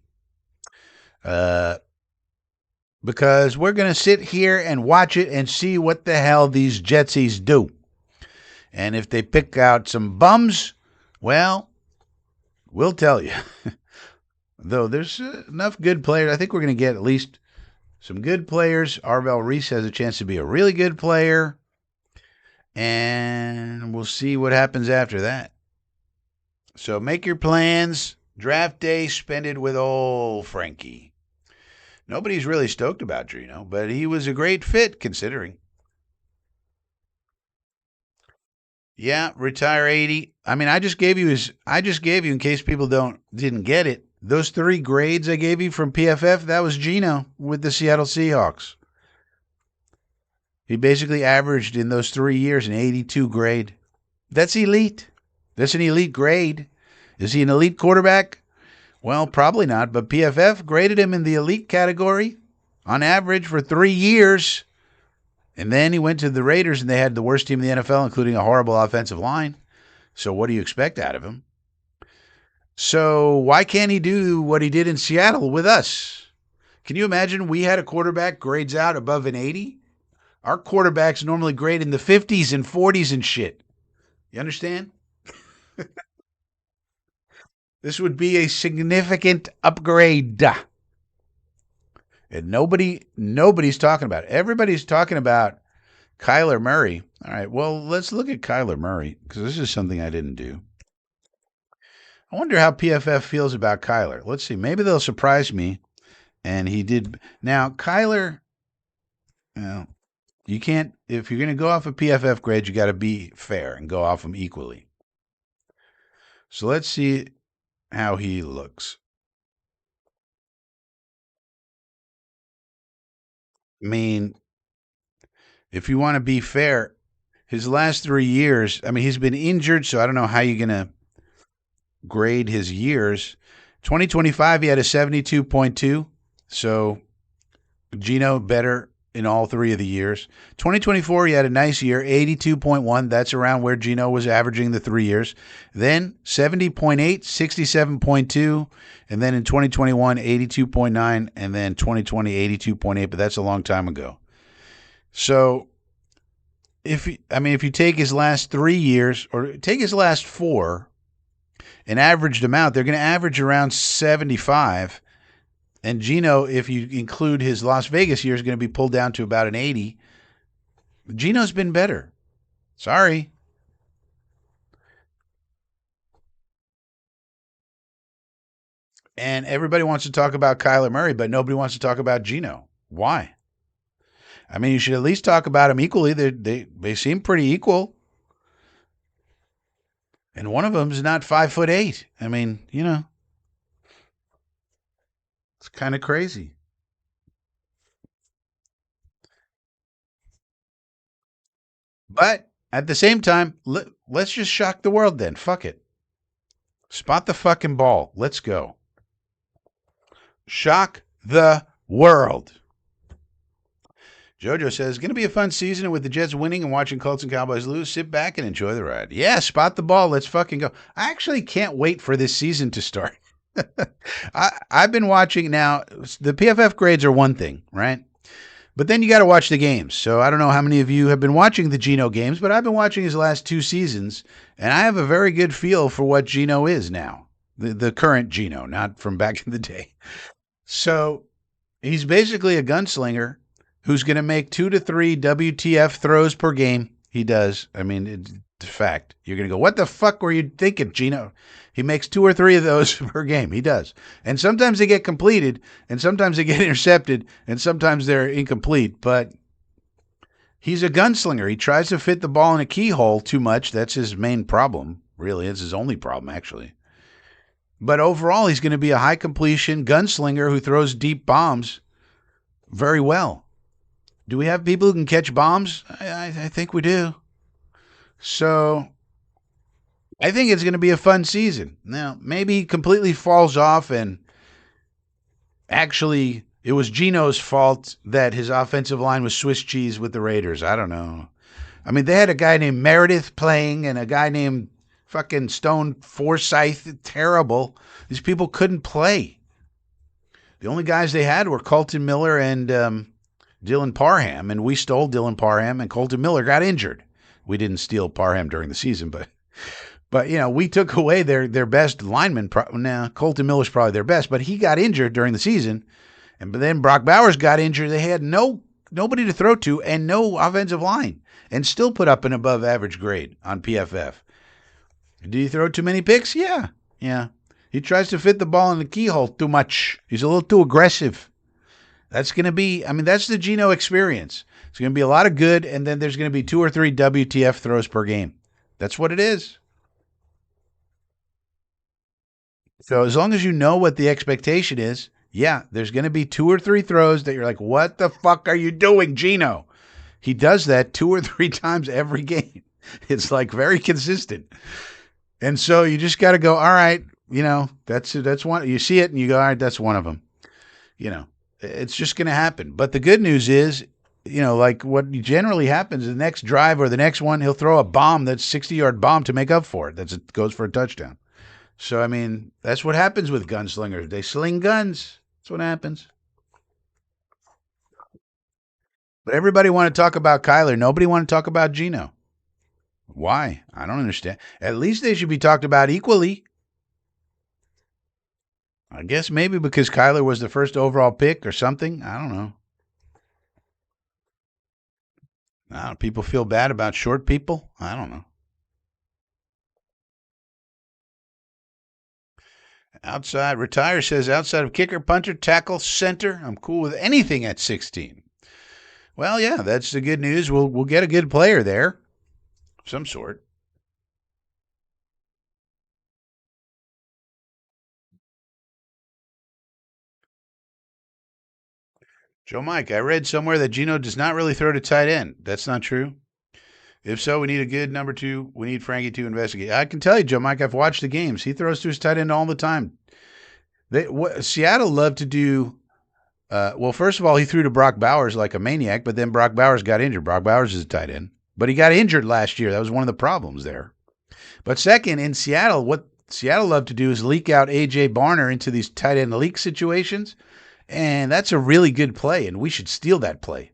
Because we're going to sit here and watch it and see what the hell these Jetsies do. And if they pick out some bums, well, we'll tell you. Though there's enough good players. I think we're going to get at least some good players. Arvell Reese has a chance to be a really good player. And we'll see what happens after that. So make your plans. Draft day, spend it with old Frankie. Nobody's really stoked about Drino, but he was a great fit considering. Yeah, retire 80. I mean, I just gave you in case people didn't get it. Those 3 grades I gave you from PFF, that was Geno with the Seattle Seahawks. He basically averaged in those 3 years an 82 grade. That's elite. That's an elite grade. Is he an elite quarterback? Well, probably not, but PFF graded him in the elite category on average for 3 years. And then he went to the Raiders, and they had the worst team in the NFL, including a horrible offensive line. So what do you expect out of him? So why can't he do what he did in Seattle with us? Can you imagine we had a quarterback grades out above an 80? Our quarterbacks normally grade in the 50s and 40s and shit. You understand? This would be a significant upgrade. And nobody's talking about it. Everybody's talking about Kyler Murray. All right, well, let's look at Kyler Murray because this is something I didn't do. I wonder how PFF feels about Kyler. Let's see. Maybe they'll surprise me. And he did. Now, Kyler, you can't, if you're going to go off of PFF grades, you got to be fair and go off them equally. So let's see how he looks. I mean, if you want to be fair, his last 3 years, I mean, he's been injured, so I don't know how you're going to grade his years. 2025, he had a 72.2. So Gino better in all three of the years. 2024, he had a nice year, 82.1. That's around where Gino was averaging the 3 years. Then 70.8, 67.2. And then in 2021, 82.9. And then 2020, 82.8. But that's a long time ago. So if you take his last 3 years or take his last four and averaged them out, they're going to average around 75. And Gino, if you include his Las Vegas year, is going to be pulled down to about an 80. Gino's been better. Sorry. And everybody wants to talk about Kyler Murray, but nobody wants to talk about Gino. Why? I mean, you should at least talk about them equally. They seem pretty equal. And one of them's not 5'8". I mean, it's kind of crazy. But at the same time, let's just shock the world then. Fuck it. Spot the fucking ball. Let's go. Shock the world. Jojo says, going to be a fun season with the Jets winning and watching Colts and Cowboys lose. Sit back and enjoy the ride. Yeah, spot the ball. Let's fucking go. I actually can't wait for this season to start. I've been watching now. The PFF grades are one thing, right? But then you got to watch the games. So I don't know how many of you have been watching the Geno games, but I've been watching his last two seasons, and I have a very good feel for what Geno is now. The current Geno, not from back in the day. So he's basically a gunslinger who's going to make 2 to 3 WTF throws per game. He does. I mean, it's a fact. You're going to go, what the fuck were you thinking, Geno? He makes 2 or 3 of those per game. He does. And sometimes they get completed, and sometimes they get intercepted, and sometimes they're incomplete. But he's a gunslinger. He tries to fit the ball in a keyhole too much. That's his main problem, really. It's his only problem, actually. But overall, he's going to be a high completion gunslinger who throws deep bombs very well. Do we have people who can catch bombs? I think we do. So I think it's going to be a fun season. Now, maybe he completely falls off and actually it was Geno's fault that his offensive line was Swiss cheese with the Raiders. I don't know. I mean, they had a guy named Meredith playing and a guy named fucking Stone Forsythe. Terrible. These people couldn't play. The only guys they had were Colton Miller and Dylan Parham, and we stole Dylan Parham, and Colton Miller got injured. We didn't steal Parham during the season, but we took away their best lineman. Now, Colton Miller's probably their best, but he got injured during the season, but then Brock Bowers got injured. They had nobody to throw to and no offensive line, and still put up an above average grade on PFF. Did he throw too many picks? Yeah. He tries to fit the ball in the keyhole too much. He's a little too aggressive. That's going to be, that's the Geno experience. It's going to be a lot of good, and then there's going to be 2 or 3 WTF throws per game. That's what it is. So as long as you know what the expectation is, yeah, there's going to be 2 or 3 throws that you're like, what the fuck are you doing, Geno? He does that 2 or 3 times every game. It's like very consistent. And so you just got to go, all right, that's one. You see it and you go, all right, that's one of them. It's just going to happen. But the good news is, like what generally happens, the next drive or the next one, he'll throw a bomb that's 60-yard bomb to make up for it. It goes for a touchdown. So, that's what happens with gunslingers. They sling guns. That's what happens. But everybody want to talk about Kyler. Nobody want to talk about Geno. Why? I don't understand. At least they should be talked about equally. I guess maybe because Kyler was the first overall pick or something. I don't know. People feel bad about short people. I don't know. Outside, retire says outside of kicker, punter, tackle, center, I'm cool with anything at 16. Well, yeah, that's the good news. We'll get a good player there, of some sort. Joe Mike, I read somewhere that Geno does not really throw to tight end. That's not true. If so, we need a good number two. We need Frankie to investigate. I can tell you, Joe Mike, I've watched the games. He throws to his tight end all the time. Seattle loved to do. Well, first of all, he threw to Brock Bowers like a maniac, but then Brock Bowers got injured. Brock Bowers is a tight end, but he got injured last year. That was one of the problems there. But second, in Seattle, what Seattle loved to do is leak out A.J. Barner into these tight end leak situations, and that's a really good play, and we should steal that play.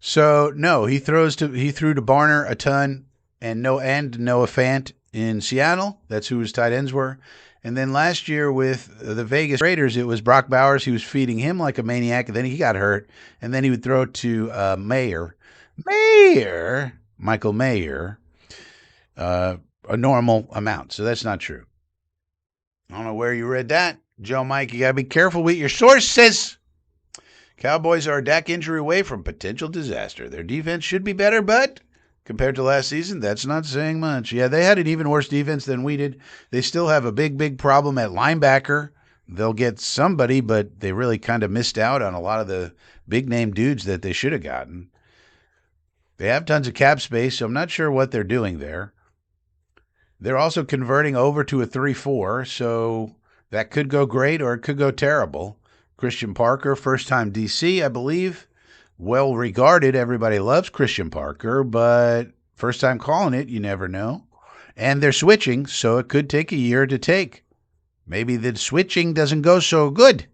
So no, he threw to Barner a ton, and Noah Fant in Seattle. That's who his tight ends were. And then last year with the Vegas Raiders, it was Brock Bowers. He was feeding him like a maniac, and then he got hurt, and then he would throw to Michael Mayer, a normal amount. So that's not true. I don't know where you read that, Joe Mike. You got to be careful with your sources. Cowboys are a Dak injury away from potential disaster. Their defense should be better, but compared to last season, that's not saying much. Yeah, they had an even worse defense than we did. They still have a big problem at linebacker. They'll get somebody, but they really kind of missed out on a lot of the big-name dudes that they should have gotten. They have tons of cap space, so I'm not sure what they're doing there. They're also converting over to a 3-4, so that could go great or it could go terrible. Christian Parker, first-time DC, I believe. Well regarded. Everybody loves Christian Parker, but first time calling it, you never know. And they're switching, so it could take a year to take. Maybe the switching doesn't go so good.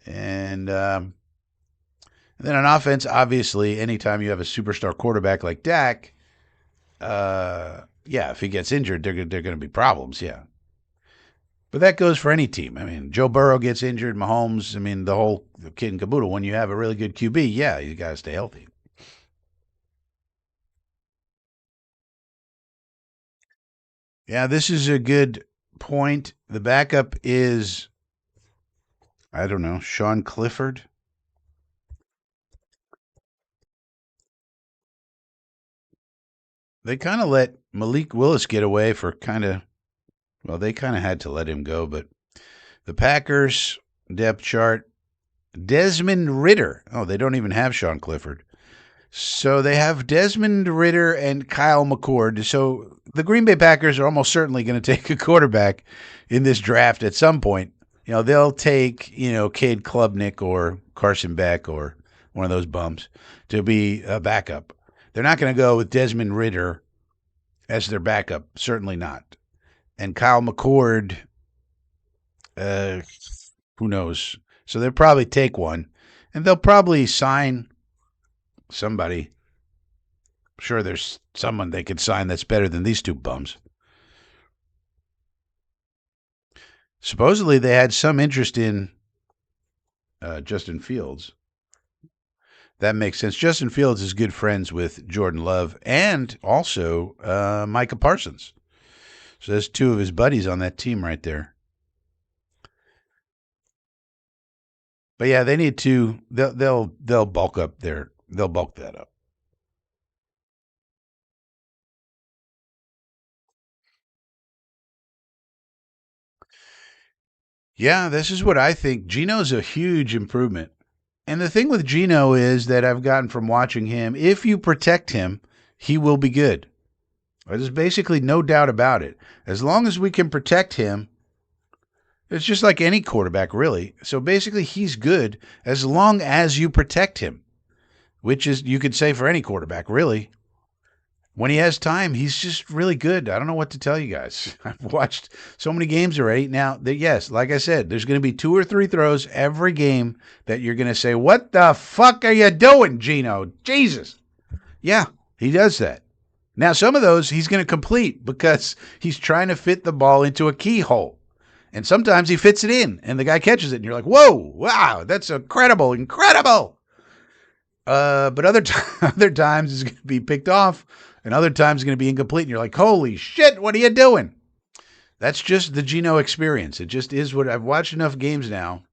And then on offense, obviously, anytime you have a superstar quarterback like Dak, if he gets injured, they're going to be problems, yeah. But that goes for any team. I mean, Joe Burrow gets injured, Mahomes, the whole kid and caboodle. When you have a really good QB, yeah, you got to stay healthy. Yeah, this is a good point. The backup is, I don't know, Sean Clifford. They kind of let Malik Willis get away for they kind of had to let him go, but the Packers depth chart, Desmond Ridder. Oh, they don't even have Sean Clifford. So they have Desmond Ridder and Kyle McCord. So the Green Bay Packers are almost certainly going to take a quarterback in this draft at some point. They'll take, Cade Klubnik or Carson Beck or one of those bums to be a backup. They're not going to go with Desmond Ridder as their backup. Certainly not. And Kyle McCord, who knows? So they'll probably take one, and they'll probably sign somebody. I'm sure there's someone they could sign that's better than these two bums. Supposedly they had some interest in Justin Fields. That makes sense. Justin Fields is good friends with Jordan Love and also Micah Parsons. So there's two of his buddies on that team right there. But yeah, they need to. They'll bulk up there. They'll bulk that up. Yeah, this is what I think. Geno's a huge improvement. And the thing with Geno is that I've gotten from watching him, if you protect him, he will be good. There's basically no doubt about it. As long as we can protect him, it's just like any quarterback, really. So basically, he's good as long as you protect him, which is, you could say for any quarterback, really. When he has time, he's just really good. I don't know what to tell you guys. I've watched so many games already. Now, yes, like I said, there's going to be 2 or 3 throws every game that you're going to say, what the fuck are you doing, Geno? Jesus. Yeah, he does that. Now, some of those he's going to complete because he's trying to fit the ball into a keyhole. And sometimes he fits it in, and the guy catches it, and you're like, whoa, wow, that's incredible. But other times it's going to be picked off, and other times it's going to be incomplete, and you're like, holy shit, what are you doing? That's just the Geno experience. It just is what I've watched enough games now.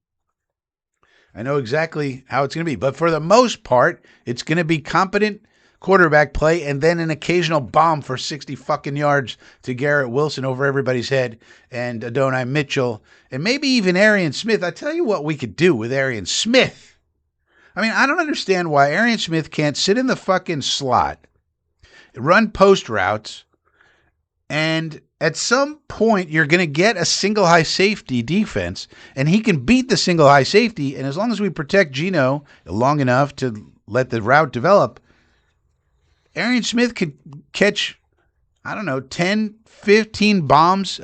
I know exactly how it's going to be. But for the most part, it's going to be competent quarterback play and then an occasional bomb for 60 fucking yards to Garrett Wilson over everybody's head and Adonai Mitchell and maybe even Arian Smith. I tell you what we could do with Arian Smith. I mean, I don't understand why Arian Smith can't sit in the fucking slot run post routes, and at some point you're going to get a single high safety defense, and he can beat the single high safety. And as long as we protect Geno long enough to let the route develop, Arian Smith could catch, I don't know, 10, 15 bombs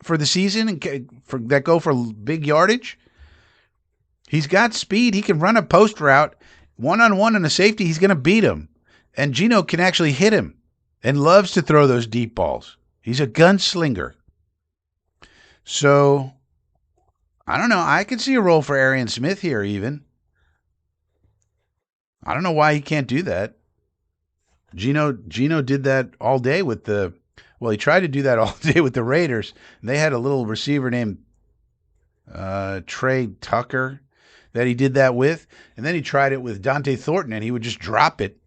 for the season and that go for big yardage. He's got speed. He can run a post route one-on-one on a safety. He's going to beat him. And Geno can actually hit him and loves to throw those deep balls. He's a gunslinger. So, I don't know. I could see a role for Arian Smith here even. I don't know why he can't do that. Geno did that all day with he tried to do that all day with the Raiders. They had a little receiver named Trey Tucker that he did that with. And then he tried it with Dante Thornton, and he would just drop it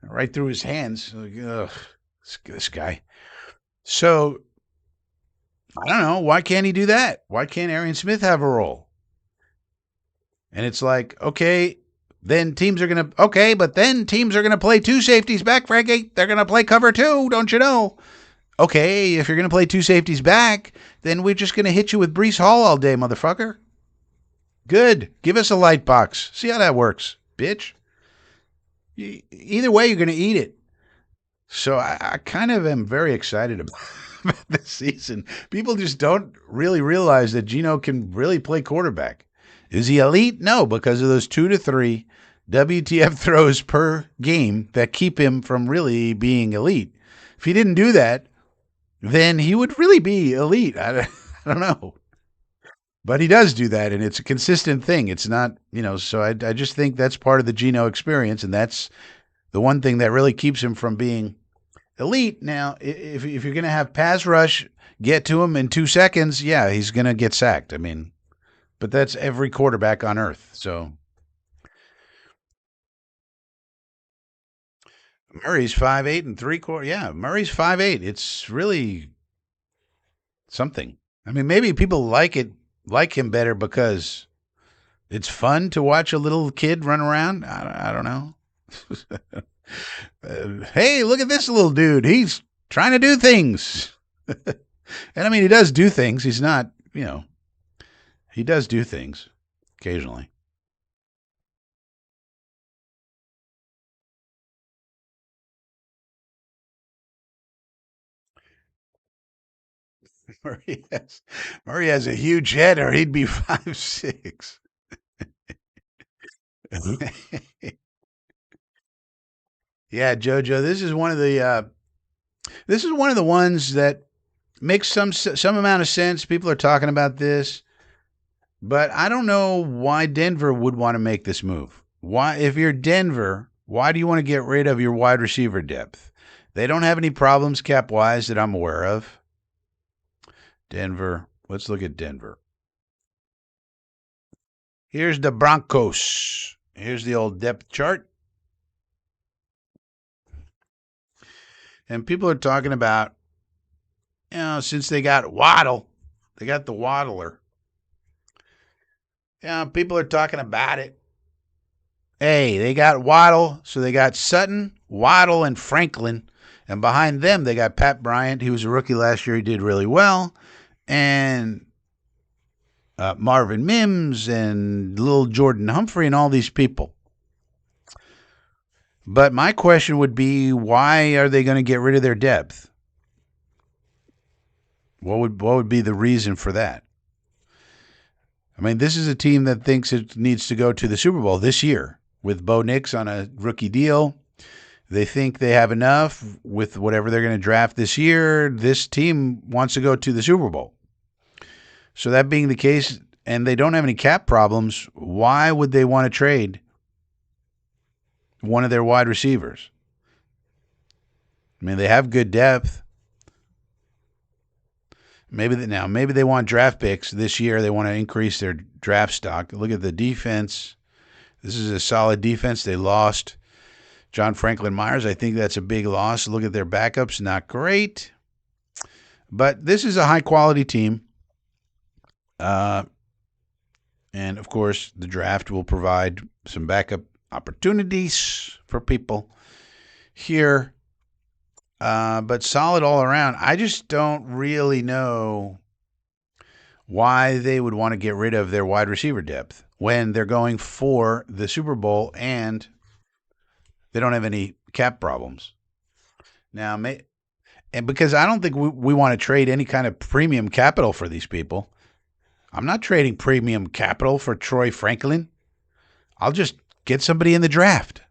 right through his hands. Like, ugh, this guy. So, I don't know. Why can't he do that? Why can't Arian Smith have a role? And it's like, okay, but then teams are going to play two safeties back, Frankie. They're going to play cover two, don't you know? Okay, if you're going to play two safeties back, then we're just going to hit you with Breece Hall all day, motherfucker. Good. Give us a light box. See how that works, bitch. Either way, you're going to eat it. So I kind of am very excited about this season. People just don't really realize that Geno can really play quarterback. Is he elite? No, because of those 2 to 3 WTF throws per game that keep him from really being elite. If he didn't do that, then he would really be elite. I don't know. But he does do that, and it's a consistent thing. It's not, so I just think that's part of the Geno experience, and that's the one thing that really keeps him from being elite. Now, if you're going to have pass rush get to him in 2 seconds, yeah, he's going to get sacked. I mean, but that's every quarterback on earth. So Murray's 5'8" 3/4. Yeah, Murray's 5'8". It's really something. I mean, maybe people like him better because it's fun to watch a little kid run around. I don't know. Hey, look at this little dude. He's trying to do things. And I mean, he does do things. He's not, he does do things occasionally. Murray has a huge head, or he'd be 5'6". Yeah, JoJo, this is one of the ones that makes some amount of sense. People are talking about this, but I don't know why Denver would want to make this move. Why, if you're Denver, why do you want to get rid of your wide receiver depth? They don't have any problems cap-wise that I'm aware of. Denver. Let's look at Denver. Here's the Broncos. Here's the old depth chart. And people are talking about, since they got Waddle, they got the Waddler. People are talking about it. Hey, they got Waddle, so they got Sutton, Waddle, and Franklin. And behind them, they got Pat Bryant. He was a rookie last year. He did really well. And Marvin Mims and little Jordan Humphrey and all these people. But my question would be, why are they going to get rid of their depth? What would be the reason for that? I mean, this is a team that thinks it needs to go to the Super Bowl this year with Bo Nix on a rookie deal. They think they have enough with whatever they're going to draft this year. This team wants to go to the Super Bowl. So that being the case, and they don't have any cap problems, why would they want to trade one of their wide receivers? I mean, they have good depth. Maybe they want draft picks this year. They want to increase their draft stock. Look at the defense. This is a solid defense. They lost John Franklin Myers. I think that's a big loss. Look at their backups. Not great. But this is a high-quality team. And, of course, the draft will provide some backup opportunities for people here. But solid all around. I just don't really know why they would want to get rid of their wide receiver depth when they're going for the Super Bowl and they don't have any cap problems. Now, and because I don't think we want to trade any kind of premium capital for these people. I'm not trading premium capital for Troy Franklin. I'll just get somebody in the draft.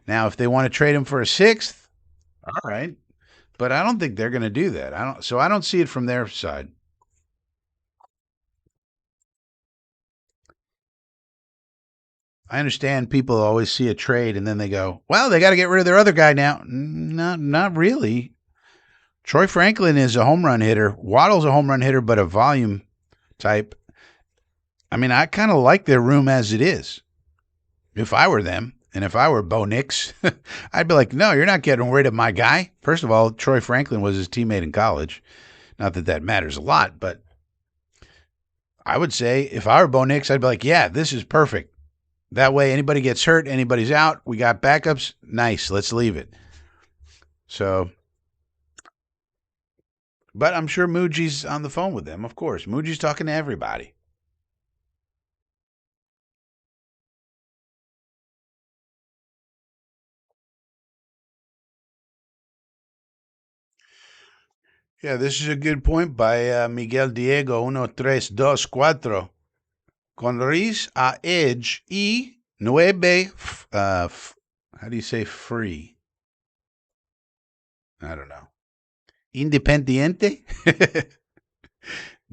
Now, if they want to trade him for a sixth, all right. But I don't think they're going to do that. I don't see it from their side. I understand people always see a trade and then they go, well, they got to get rid of their other guy now. Not really. Troy Franklin is a home run hitter. Waddle's a home run hitter, but a volume type. I mean, I kind of like their room as it is. If I were them, and if I were Bo Nix, I'd be like, no, you're not getting rid of my guy. First of all, Troy Franklin was his teammate in college. Not that that matters a lot, but I would say if I were Bo Nix, I'd be like, yeah, this is perfect. That way, anybody gets hurt, anybody's out, we got backups. Nice, let's leave it. So, but I'm sure Muji's on the phone with them, of course. Muji's talking to everybody. Yeah, this is a good point by Miguel Diego 1324. Con Riz a edge y nueve, how do you say free? I don't know. Independiente?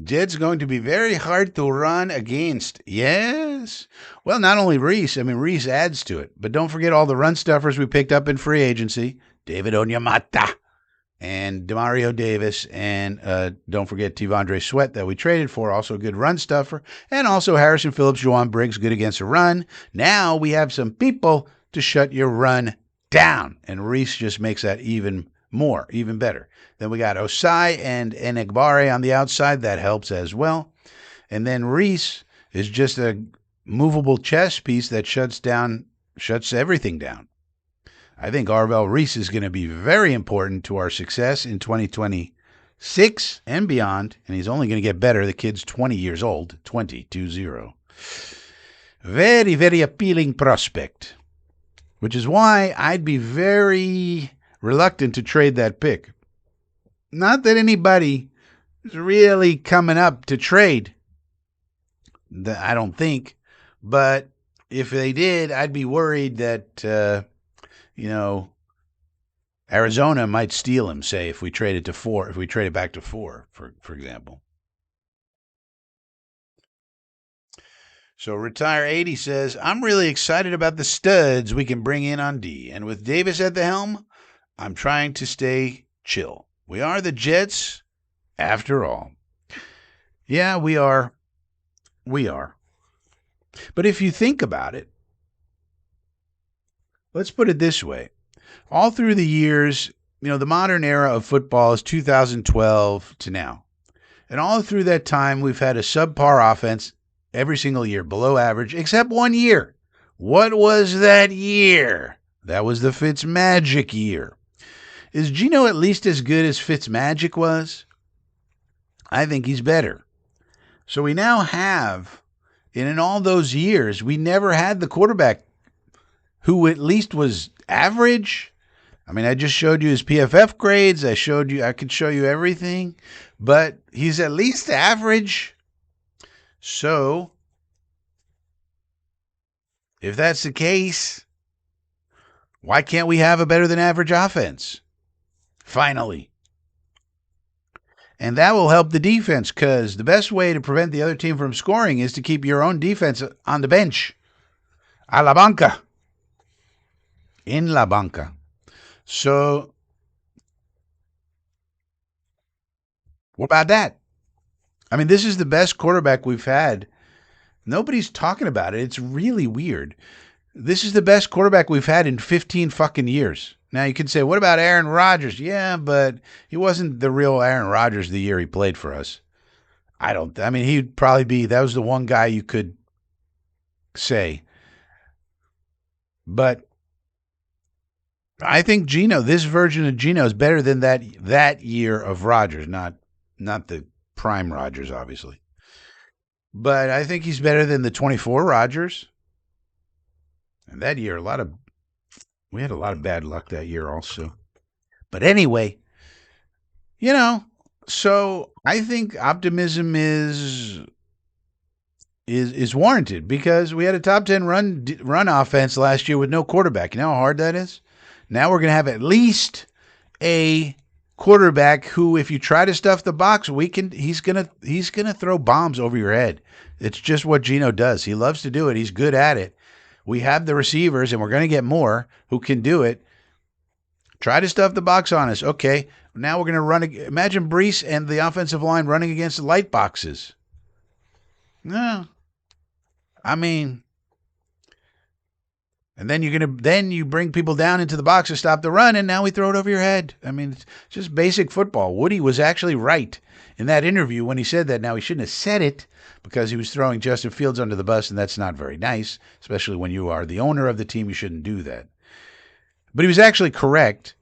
Jed's going to be very hard to run against. Yes. Well, not only Reese. I mean, Reese adds to it. But don't forget all the run stuffers we picked up in free agency. David Onyemata and Demario Davis. And don't forget Tivandre Sweat that we traded for. Also a good run stuffer. And also Harrison Phillips, Juwan Briggs, good against the run. Now we have some people to shut your run down. And Reese just makes that even more, even better. Then we got Osai and Enegbare on the outside. That helps as well. And then Reese is just a movable chess piece that shuts everything down. I think Arvell Reese is going to be very important to our success in 2026 and beyond. And he's only going to get better. The kid's 20 years old, 20. Very, very appealing prospect. Which is why I'd be very reluctant to trade that pick. Not that anybody is really coming up to trade. I don't think. But if they did, I'd be worried that, Arizona might steal him, say, if we trade it to 4, if we trade it back to 4, for example. So Retire 80 says, I'm really excited about the studs we can bring in on D. And with Davis at the helm, I'm trying to stay chill. We are the Jets, after all. Yeah, we are. We are. But if you think about it, let's put it this way. All through the years, the modern era of football is 2012 to now. And all through that time, we've had a subpar offense every single year, below average, except 1 year. What was that year? That was the Fitzmagic year. Is Geno at least as good as Fitzmagic was? I think he's better. So we now have, and in all those years, we never had the quarterback who at least was average. I mean, I just showed you his PFF grades. I could show you everything, but he's at least average. So if that's the case, why can't we have a better than average offense? Finally. And that will help the defense, because the best way to prevent the other team from scoring is to keep your own defense on the bench. A la banca. In la banca. So, what about that? I mean, this is the best quarterback we've had. Nobody's talking about it. It's really weird. This is the best quarterback we've had in 15 fucking years. Now, you could say, what about Aaron Rodgers? Yeah, but he wasn't the real Aaron Rodgers the year he played for us. He'd probably be, that was the one guy you could say. But I think Geno, this version of Geno is better than that year of Rodgers, not the prime Rodgers, obviously. But I think he's better than the 24 Rodgers. And that year, we had a lot of bad luck that year also. But anyway, you know, so I think optimism is warranted because we had a top 10 run offense last year with no quarterback. You know how hard that is? Now we're going to have at least a quarterback who, if you try to stuff the box, he's gonna throw bombs over your head. It's just what Geno does. He loves to do it. He's good at it. We have the receivers, and we're going to get more who can do it. Try to stuff the box on us. Okay, now we're going to run. Imagine Brees and the offensive line running against the light boxes. No, I mean, and then you bring people down into the box to stop the run, and now we throw it over your head. I mean, it's just basic football. Woody was actually right in that interview when he said that. Now he shouldn't have said it because he was throwing Justin Fields under the bus, and that's not very nice, especially when you are the owner of the team. You shouldn't do that. But he was actually correct.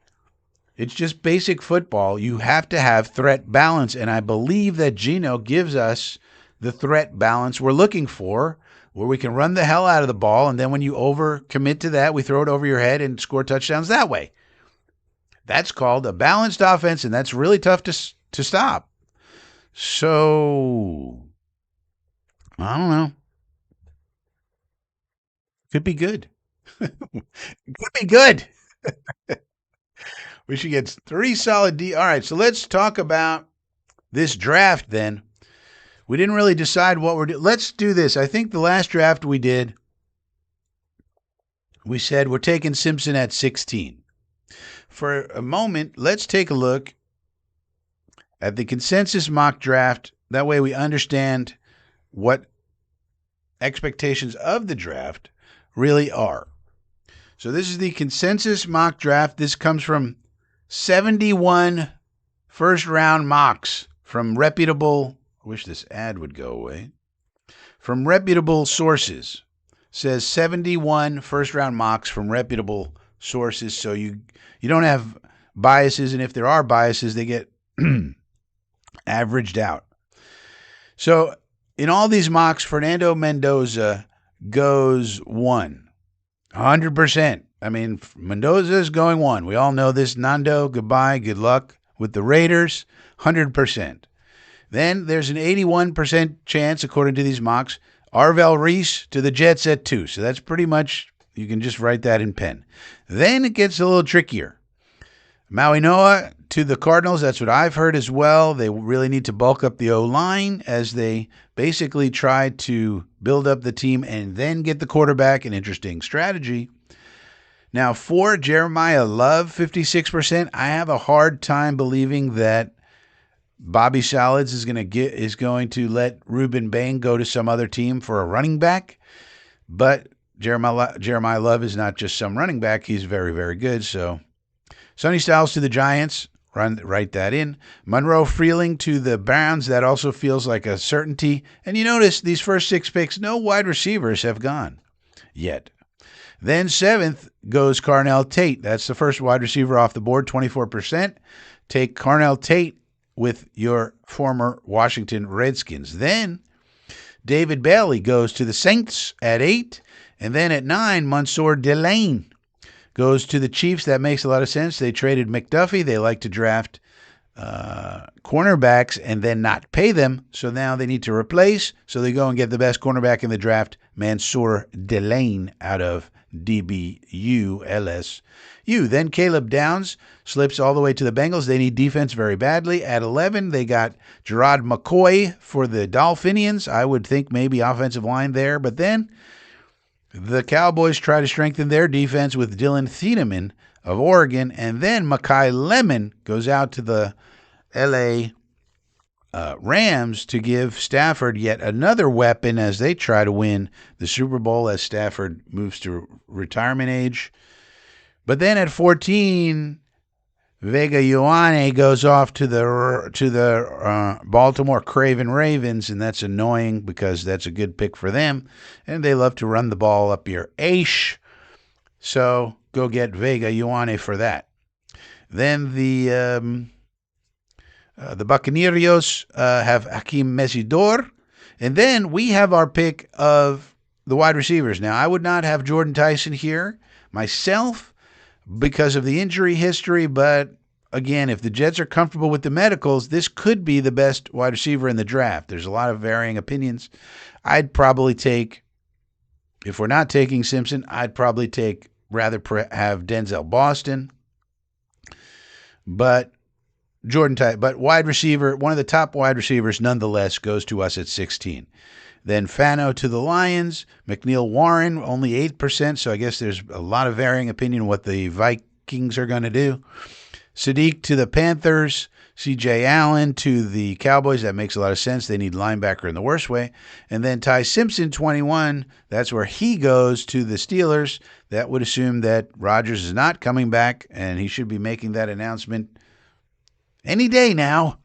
It's just basic football. You have to have threat balance, and I believe that Geno gives us the threat balance we're looking for, where we can run the hell out of the ball, and then when you overcommit to that, we throw it over your head and score touchdowns that way. That's called a balanced offense, and that's really tough to stop. So, I don't know. Could be good. Could be good. We should get 3 solid D. All right, so let's talk about this draft then. We didn't really decide what we're doing. Let's do this. I think the last draft we did, we said we're taking Simpson at 16. For a moment, let's take a look at the consensus mock draft. That way we understand what expectations of the draft really are. So this is the consensus mock draft. This comes from 71 first-round mocks from reputable, I wish this ad would go away, from reputable sources. Says 71 first-round mocks from reputable sources, so you don't have biases, and if there are biases, they get averaged out. So in all these mocks, Fernando Mendoza goes 1. 100%. I mean, Mendoza is going 1. We all know this. Nando, goodbye, good luck with the Raiders. 100%. Then there's an 81% chance, according to these mocks, Arvell Reese to the Jets at 2. So that's pretty much, you can just write that in pen. Then it gets a little trickier. Maui Noah to the Cardinals. That's what I've heard as well. They really need to bulk up the O-line as they basically try to build up the team and then get the quarterback. An interesting strategy. Now, for Jeremiah Love, 56%. I have a hard time believing that Bobby Salads is going to let Ruben Bain go to some other team for a running back. But Jeremiah Love is not just some running back. He's very, very good. So Sonny Styles to the Giants. Write that in. Monroe Freeling to the Browns. That also feels like a certainty. And you notice these first 6 picks, no wide receivers have gone yet. Then 7th goes Carnell Tate. That's the first wide receiver off the board, 24%. Take Carnell Tate with your former Washington Redskins. Then David Bailey goes to the Saints at 8. And then at 9, Mansour Delane goes to the Chiefs. That makes a lot of sense. They traded McDuffie. They like to draft cornerbacks and then not pay them. So now they need to replace. So they go and get the best cornerback in the draft, Mansour Delane out of DBU LSU. Then Caleb Downs slips all the way to the Bengals. They need defense very badly. At 11, they got Gerard McCoy for the Dolphinians. I would think maybe offensive line there. But then the Cowboys try to strengthen their defense with Dylan Thieneman of Oregon. And then Makai Lemon goes out to the L.A. Rams to give Stafford yet another weapon as they try to win the Super Bowl as Stafford moves to retirement age. But then at 14, Vega Ioane goes off to the Baltimore Craven Ravens, and that's annoying because that's a good pick for them, and they love to run the ball up your ash. So go get Vega Ioane for that. Then the Buccaneers have Hakeem Mesidor. And then we have our pick of the wide receivers. Now, I would not have Jordan Tyson here myself because of the injury history, but again, if the Jets are comfortable with the medicals, this could be the best wide receiver in the draft. There's a lot of varying opinions. I'd probably take, if we're not taking Simpson, I'd probably rather have Denzel Boston. But wide receiver, one of the top wide receivers nonetheless goes to us at 16. Then Fano to the Lions, McNeil Warren, only 8%, so I guess there's a lot of varying opinion what the Vikings are going to do. Sadiq to the Panthers, C.J. Allen to the Cowboys. That makes a lot of sense. They need linebacker in the worst way. And then Ty Simpson, 21, that's where he goes to the Steelers. That would assume that Rodgers is not coming back, and he should be making that announcement any day now.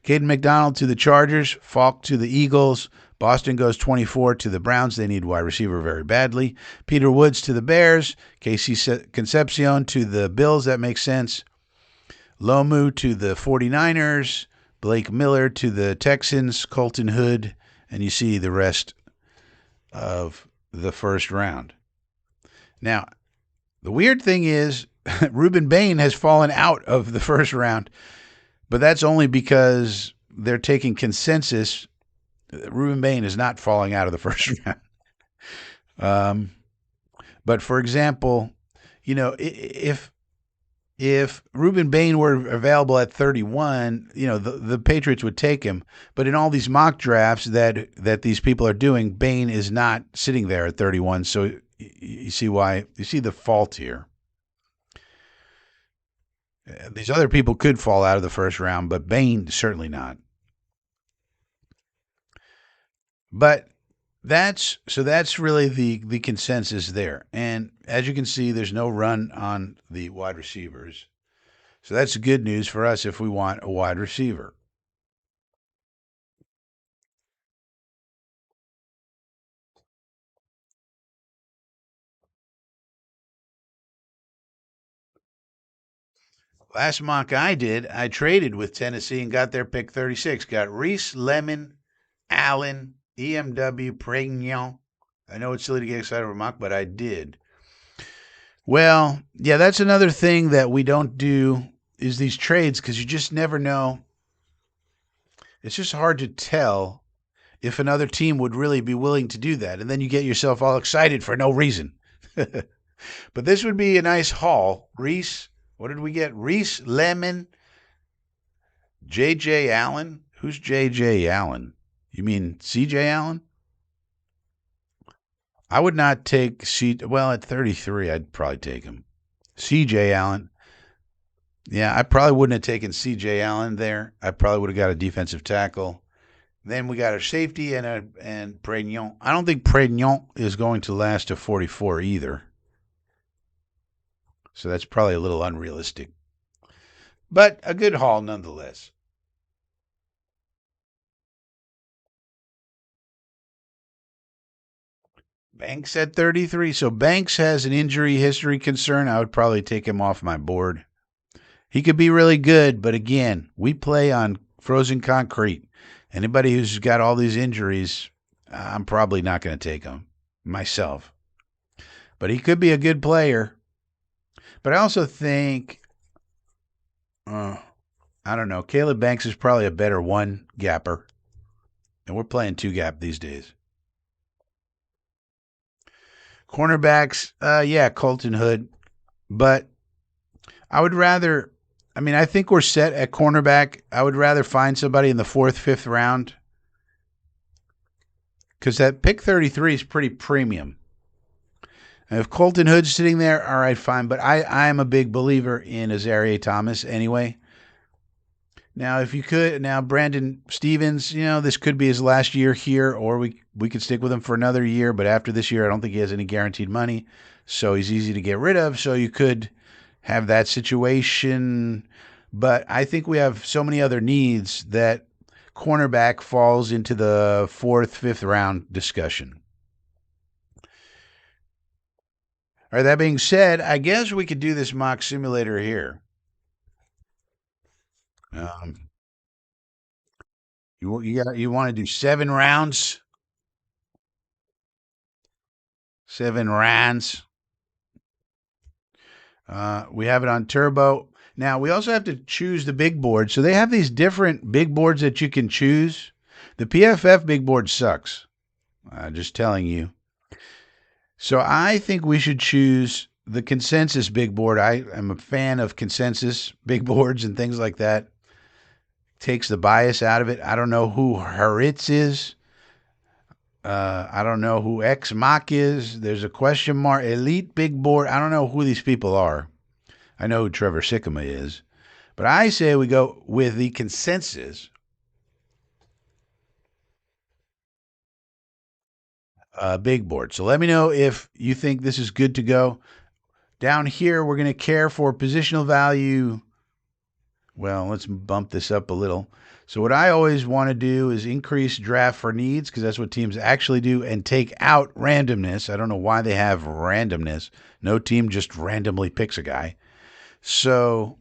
Caden McDonald to the Chargers, Falk to the Eagles. Boston goes 24 to the Browns. They need wide receiver very badly. Peter Woods to the Bears. Casey Concepcion to the Bills. That makes sense. Lomu to the 49ers. Blake Miller to the Texans. Colton Hood. And you see the rest of the first round. Now, the weird thing is Ruben Bain has fallen out of the first round, but that's only because they're taking consensus. Ruben Bain is not falling out of the first round. But for example, if Ruben Bain were available at 31, the Patriots would take him. But in all these mock drafts that these people are doing, Bain is not sitting there at 31. So you see why, you see the fault here. These other people could fall out of the first round, but Bain certainly not. But that's really the consensus there. And as you can see, there's no run on the wide receivers. So that's good news for us if we want a wide receiver. Last mock I did, I traded with Tennessee and got their pick 36. Got Reese, Lemon, Allen, EMW, Pregnon. I know it's silly to get excited over mock, but I did. Well, yeah, that's another thing that we don't do is these trades because you just never know. It's just hard to tell if another team would really be willing to do that. And then you get yourself all excited for no reason. But this would be a nice haul. Reese, what did we get? Reese, Lemon, J.J. Allen. Who's J.J. Allen? You mean C.J. Allen? I would not take well, at 33, I'd probably take him. C.J. Allen. Yeah, I probably wouldn't have taken C.J. Allen there. I probably would have got a defensive tackle. Then we got a safety and Pregnon. I don't think Pregnon is going to last to 44 either. So that's probably a little unrealistic. But a good haul nonetheless. Banks at 33. So Banks has an injury history concern. I would probably take him off my board. He could be really good, but again, we play on frozen concrete. Anybody who's got all these injuries, I'm probably not going to take him myself. But he could be a good player. But I also think, I don't know, Caleb Banks is probably a better one gapper. And we're playing two gap these days. Cornerbacks, yeah, Colton Hood. But I would rather, I think we're set at cornerback. I would rather find somebody in the 4th, 5th round. Because that pick 33 is pretty premium. And if Colton Hood's sitting there, all right, fine. But I'm a big believer in Azareye'h Thomas anyway. Now, if you could, Brandon Stevens, this could be his last year here, or we could stick with him for another year. But after this year, I don't think he has any guaranteed money. So he's easy to get rid of. So you could have that situation. But I think we have so many other needs that cornerback falls into the 4th, 5th round discussion. All right, that being said, I guess we could do this mock simulator here. Um, you want to do 7 rounds? 7 rounds. We have it on turbo. Now we also have to choose the big board. So they have these different big boards that you can choose. The PFF big board sucks. Just telling you. So I think we should choose the consensus big board. I am a fan of consensus big boards and things like that. Takes the bias out of it. I don't know who Hurwitz is. I don't know who X Mach is. There's a question mark. Elite big board. I don't know who these people are. I know who Trevor Sikkema is. But I say we go with the consensus big board. So let me know if you think this is good to go. Down here, we're going to care for positional value. Well, let's bump this up a little. So what I always want to do is increase draft for needs because that's what teams actually do and take out randomness. I don't know why they have randomness. No team just randomly picks a guy. So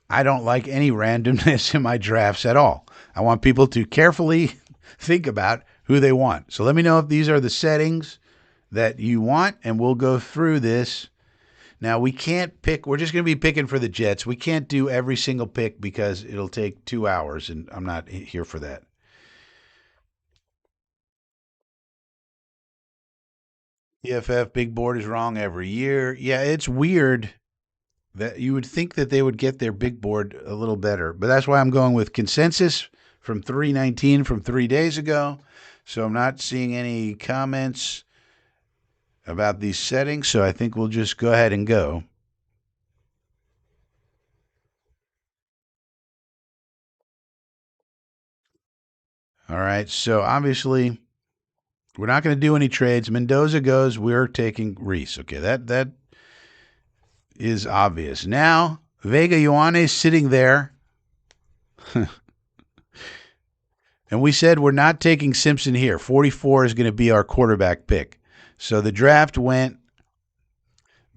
I don't like any randomness in my drafts at all. I want people to carefully think about who they want. So let me know if these are the settings that you want, and we'll go through this. Now, we can't pick. We're just going to be picking for the Jets. We can't do every single pick because it'll take 2 hours, and I'm not here for that. EFF big board is wrong every year. Yeah, it's weird that you would think that they would get their big board a little better, but that's why I'm going with consensus from 319 from 3 days ago. So I'm not seeing any comments about these settings, so I think we'll just go ahead and go. All right, so obviously we're not going to do any trades. Mendoza goes. We're taking Reese. Okay, that is obvious. Now Vega Ioane is sitting there, and we said we're not taking Simpson here. 44 is going to be our quarterback pick. So the draft went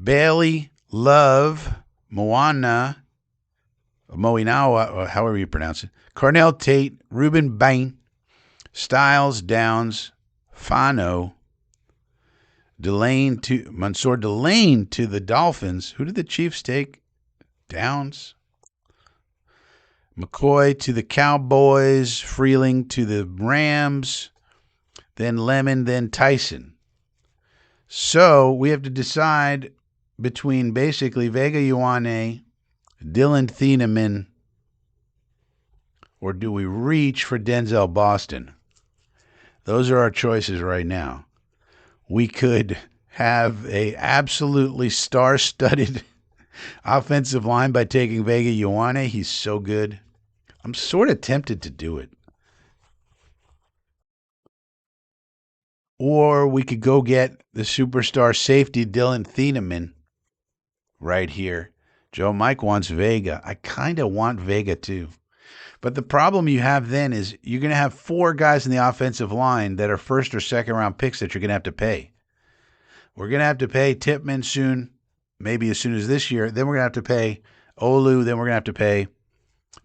Bailey, Love, Moana, Moinawa, or however you pronounce it, Cornell Tate, Ruben Bain, Styles, Downs, Fano, Mansour Delane to the Dolphins. Who did the Chiefs take? Downs. McCoy to the Cowboys. Freeling to the Rams. Then Lemon, then Tyson. So we have to decide between basically Vega Ioane, Dylan Thieneman, or do we reach for Denzel Boston? Those are our choices right now. We could have a absolutely star-studded offensive line by taking Vega Ioane. He's so good. I'm sort of tempted to do it. Or we could go get the superstar safety Dylan Thieneman right here. Joe Mike wants Vega. I kind of want Vega too. But the problem you have then is you're going to have 4 guys in the offensive line that are first or second round picks that you're going to have to pay. We're going to have to pay Tippmann soon, maybe as soon as this year. Then we're going to have to pay Olu. Then we're going to have to pay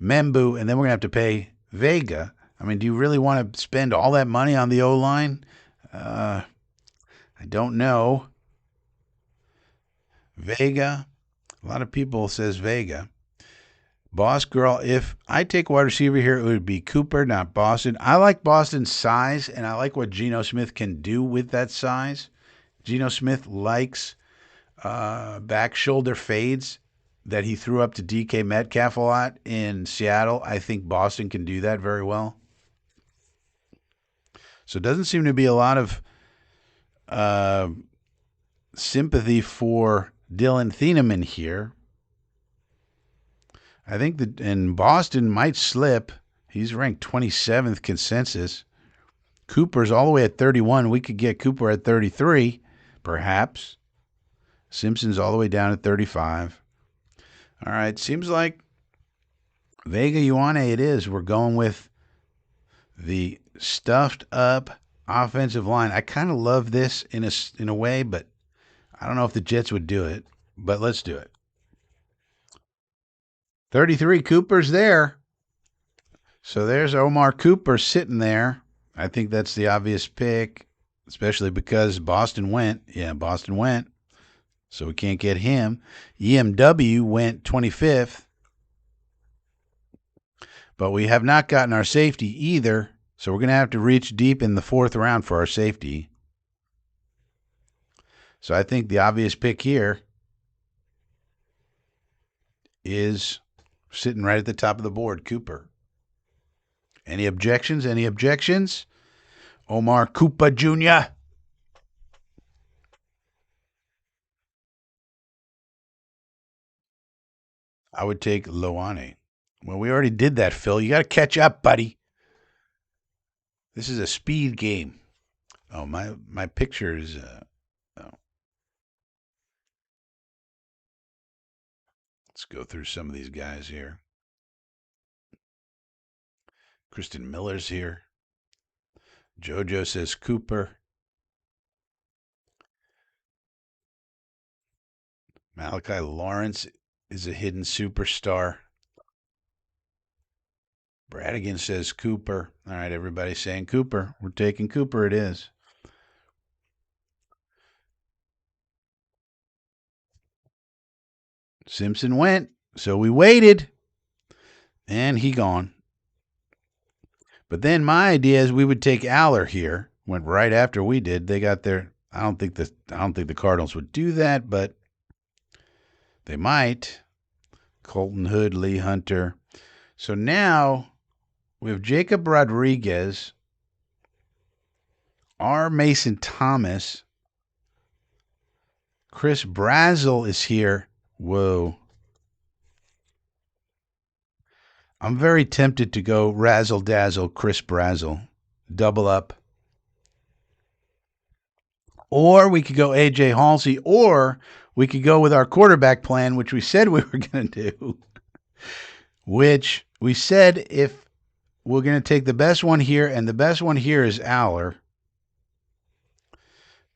Membu. And then we're going to have to pay Vega. I mean, do you really want to spend all that money on the O-line? I don't know. Vega. A lot of people says Vega. Boss girl, if I take wide receiver here, it would be Cooper, not Boston. I like Boston's size, and I like what Geno Smith can do with that size. Geno Smith likes back shoulder fades that he threw up to DK Metcalf a lot in Seattle. I think Boston can do that very well. So it doesn't seem to be a lot of sympathy for Dylan Thieneman here. I think that in Boston might slip. He's ranked 27th consensus. Cooper's all the way at 31. We could get Cooper at 33, perhaps. Simpson's all the way down at 35. All right, seems like Vega Ioane it is. We're going with the stuffed up offensive line. I kind of love this in a way, but I don't know if the Jets would do it, but let's do it. 33, Cooper's there. So there's Omar Cooper sitting there. I think that's the obvious pick, especially because Boston went. Yeah, Boston went. So we can't get him. EMW went 25th. But we have not gotten our safety either. So we're going to have to reach deep in the 4th round for our safety. So I think the obvious pick here is sitting right at the top of the board, Cooper. Any objections? Any objections? Omar Cooper Jr. I would take Loane. Well, we already did that, Phil. You got to catch up, buddy. This is a speed game. Oh, my picture is... oh. Let's go through some of these guys here. Kristen Miller's here. JoJo says Cooper. Malachi Lawrence is a hidden superstar. Bradigan says Cooper. All right, everybody's saying Cooper. We're taking Cooper. It is. Simpson went, so we waited, and he gone. But then my idea is we would take Aller here. Went right after we did. They got their. I don't think the Cardinals would do that, but they might. Colton Hood, Lee Hunter. So now we have Jacob Rodriguez, R. Mason Thomas, Chris Brazel is here. Whoa. I'm very tempted to go razzle dazzle Chris Brazel. Double up. Or we could go A.J. Halsey, or we could go with our quarterback plan, which we said we were going to do. Which we said if we're going to take the best one here, and the best one here is Aller.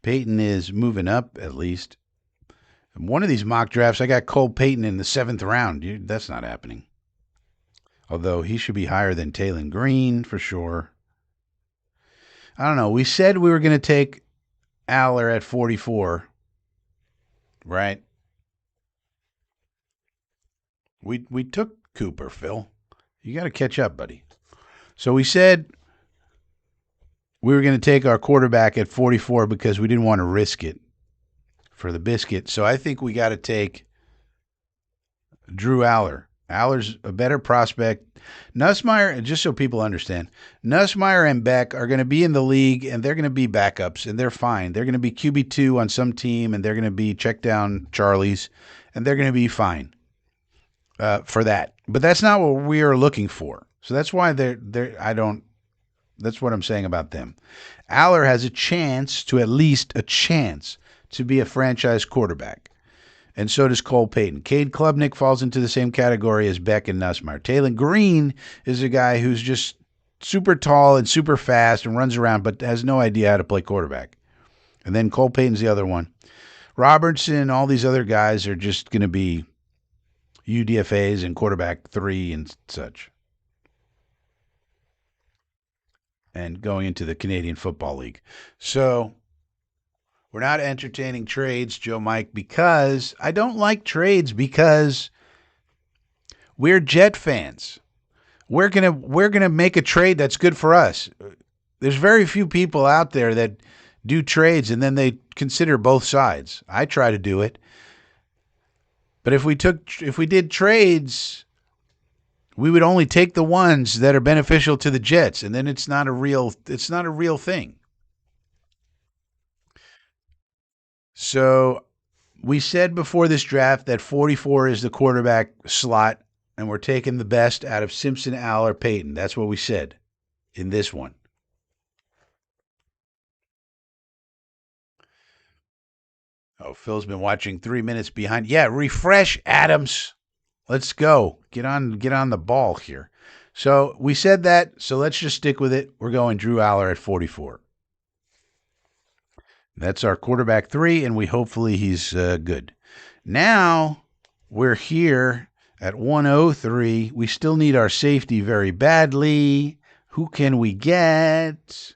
Peyton is moving up, at least. In one of these mock drafts, I got Cole Peyton in the 7th round. Dude, that's not happening. Although he should be higher than Taylon Green, for sure. I don't know. We said we were going to take Aller at 44, right? We took Cooper, Phil. You got to catch up, buddy. So we said we were going to take our quarterback at 44 because we didn't want to risk it for the biscuit. So I think we got to take Drew Aller. Aller's a better prospect. Nussmeier, just so people understand, Nussmeier and Beck are going to be in the league, and they're going to be backups, and they're fine. They're going to be QB2 on some team, and they're going to be check down Charlies, and they're going to be fine for that. But that's not what we are looking for. So that's why that's what I'm saying about them. Aller has a chance to, at least a chance, to be a franchise quarterback. And so does Cole Peyton. Cade Klubnik falls into the same category as Beck and Nussmeier. Taylon Green is a guy who's just super tall and super fast and runs around but has no idea how to play quarterback. And then Cole Peyton's the other one. Robertson, all these other guys are just going to be UDFAs and quarterback 3 and such. And going into the Canadian Football League. So we're not entertaining trades, Joe Mike, because I don't like trades because we're Jet fans. We're gonna make a trade that's good for us. There's very few people out there that do trades and then they consider both sides. I try to do it. But if we did trades, we would only take the ones that are beneficial to the Jets, and then it's not a real thing. So we said before this draft that 44 is the quarterback slot, and we're taking the best out of Simpson, Aller, Peyton. That's what we said in this one. Oh, Phil's been watching 3 minutes behind. Yeah, refresh, Adams. Let's go. Get on the ball here. So we said that, so let's just stick with it. We're going Drew Aller at 44. That's our quarterback 3, and hopefully he's good. Now we're here at 103. We still need our safety very badly. Who can we get?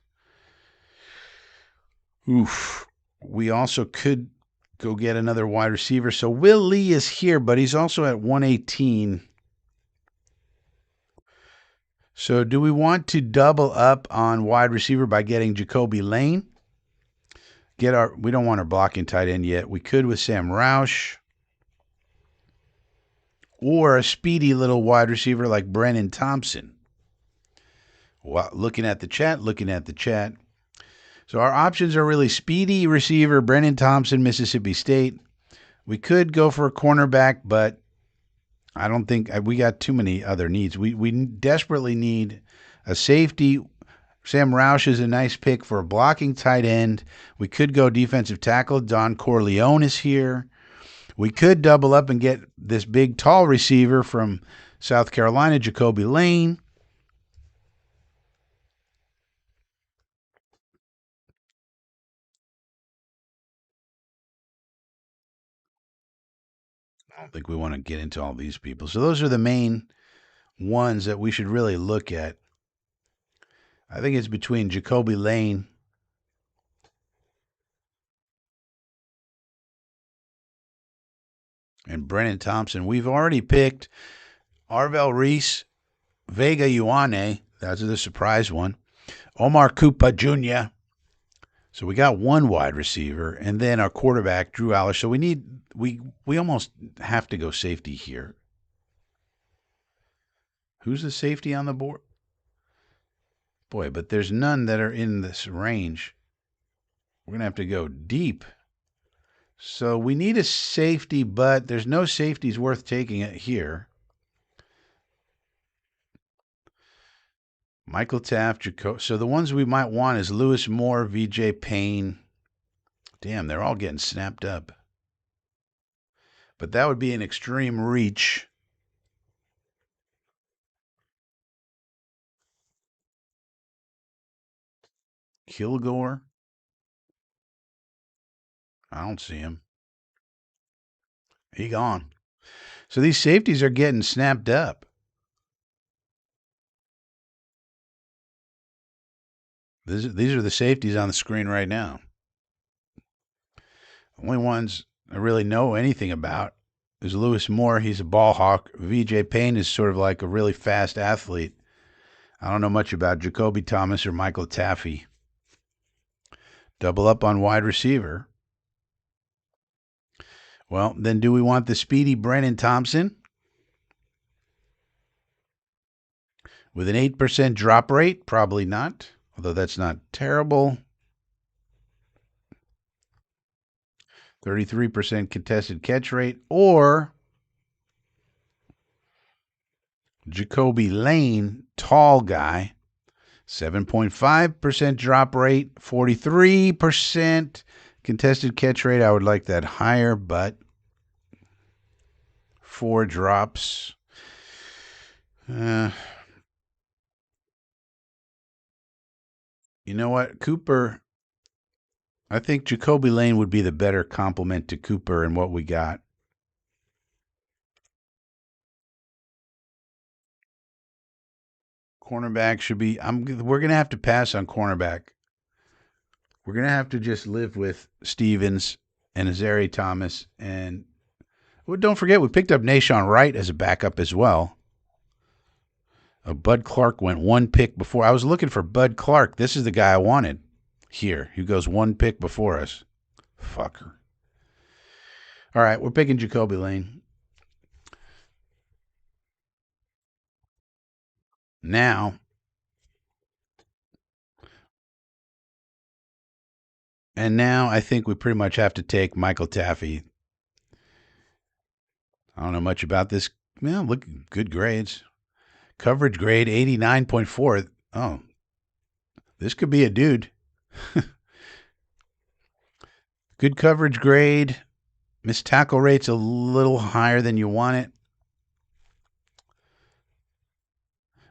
Oof. We also could go get another wide receiver. So Will Lee is here, but he's also at 118. So do we want to double up on wide receiver by getting Jacoby Lane? We don't want our blocking tight end yet. We could with Sam Roush. Or a speedy little wide receiver like Brennan Thompson. Well, looking at the chat. So our options are really speedy receiver, Brennan Thompson, Mississippi State. We could go for a cornerback, but I don't think we got too many other needs. We desperately need a safety. Sam Roush is a nice pick for a blocking tight end. We could go defensive tackle. Don Corleone is here. We could double up and get this big, tall receiver from South Carolina, Jacoby Lane. I don't think we want to get into all these people. So those are the main ones that we should really look at. I think it's between Jacoby Lane and Brennan Thompson. We've already picked Arvel Reese, Vega Ioane. That's the surprise one. Omar Koopa Jr. So we got one wide receiver, and then our quarterback, Drew Aller. So we almost have to go safety here. Who's the safety on the board? Boy, but there's none that are in this range. We're going to have to go deep. So we need a safety, but there's no safeties worth taking it here. Michael Taft, Jaco. So the ones we might want is Lewis Moore, VJ Payne. Damn, they're all getting snapped up. But that would be an extreme reach. Kilgore. I don't see him. He gone. So these safeties are getting snapped up. These are the safeties on the screen right now. The only ones I really know anything about is Lewis Moore. He's a ball hawk. VJ Payne is sort of like a really fast athlete. I don't know much about Jacoby Thomas or Michael Taffy. Double up on wide receiver. Well, then do we want the speedy Brennan Thompson? With an 8% drop rate? Probably not, although that's not terrible. 33% contested catch rate, or Jacoby Lane, tall guy, 7.5% drop rate, 43% contested catch rate. I would like that higher, but 4 drops. You know what? Cooper, I think Jacoby Lane would be the better complement to Cooper in what we got. Cornerback should be. We're gonna have to pass on cornerback. We're gonna have to just live with Stevens and Azari Thomas, and well, don't forget we picked up Nashawn Wright as a backup as well. Bud Clark went 1 pick before. I was looking for Bud Clark. This is the guy I wanted. Here, he goes 1 pick before us. Fucker. All right, we're picking Jacoby Lane. Now, I think we pretty much have to take Michael Taffy. I don't know much about this. Well, look, good grades. Coverage grade 89.4. Oh, this could be a dude. Good coverage grade. Missed tackle rate's a little higher than you want it.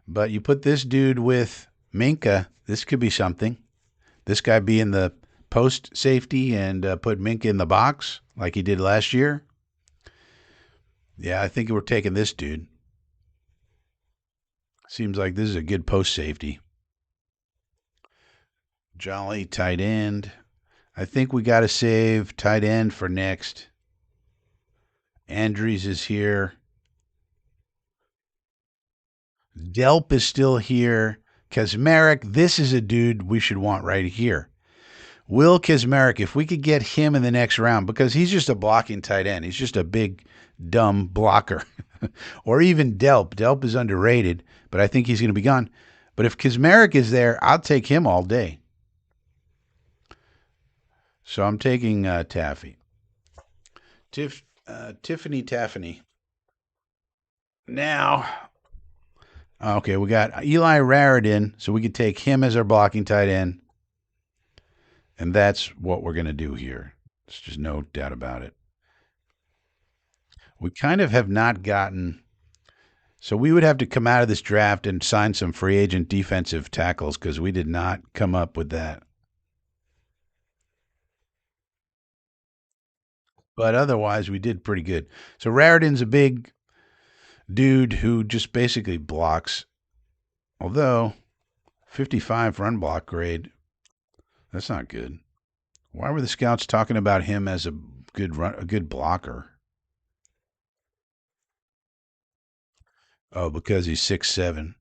But you put this dude with Minka, this could be something. This guy being the post safety and put Mink in the box like he did last year, yeah, I think we're taking this dude. Seems like this is a good post safety. Jolly, tight end. I think we got to save tight end for next. Andrews is here. Delp is still here. Kazmarek, this is a dude we should want right here. Will Kazmarek, if we could get him in the next round, because he's just a blocking tight end. He's just a big, dumb blocker. Or even Delp. Delp is underrated, but I think he's going to be gone. But if Kazmarek is there, I'll take him all day. So I'm taking Taffy. Tiffany Taffany. Now, okay, we got Eli Raridan, so we could take him as our blocking tight end. And that's what we're going to do here. There's just no doubt about it. We kind of have not gotten. So we would have to come out of this draft and sign some free agent defensive tackles because we did not come up with that. But otherwise, we did pretty good. So Raridan's a big dude who just basically blocks. Although 55 run block grade, that's not good. Why were the scouts talking about him as a good blocker? Oh, because he's 6'7".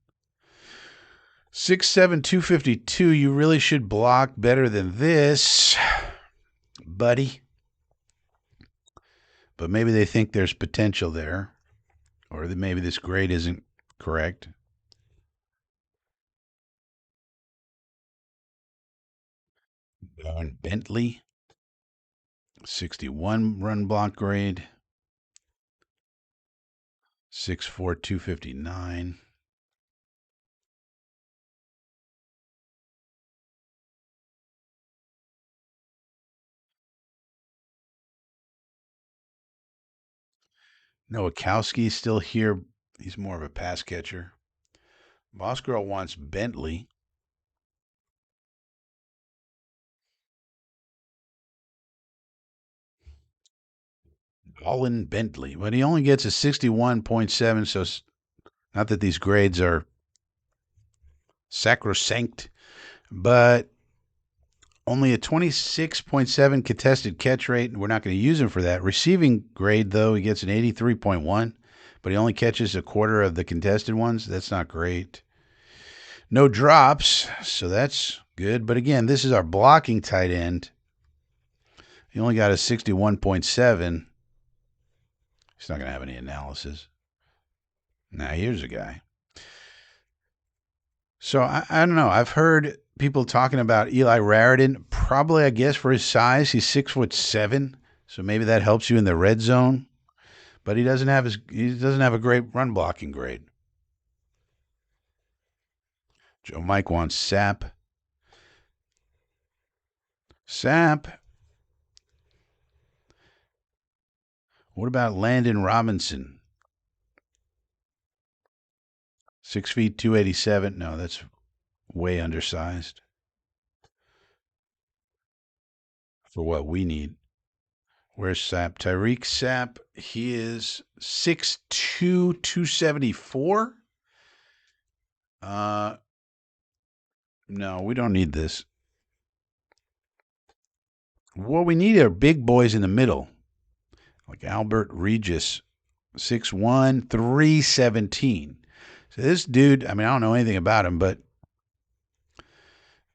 6'7", 252. You really should block better than this, buddy. But maybe they think there's potential there, or that maybe this grade isn't correct. Darn Bentley, 61 run block grade, 6'4", 259. Nowakowski's still here. He's more of a pass catcher. Boss Girl wants Bentley. Colin Bentley. But he only gets a 61.7, so not that these grades are sacrosanct, but only a 26.7 contested catch rate. We're not going to use him for that. Receiving grade, though, he gets an 83.1, but he only catches a quarter of the contested ones. That's not great. No drops, so that's good. But again, this is our blocking tight end. He only got a 61.7. He's not going to have any analysis. Now, here's a guy. So I don't know. I've heard people talking about Eli Raridan. Probably, I guess, for his size, he's 6'7", so maybe that helps you in the red zone. But he doesn't have a great run blocking grade. Joe Mike wants Sapp. Sapp. What about Landon Robinson? 6 feet, 287. No, that's way undersized for what we need. Where's Sapp? Tyreek Sapp. He is 6'2", 274. No, we don't need this. What we need are big boys in the middle, like Albert Regis, 6'1", 317. So this dude, I mean, I don't know anything about him, but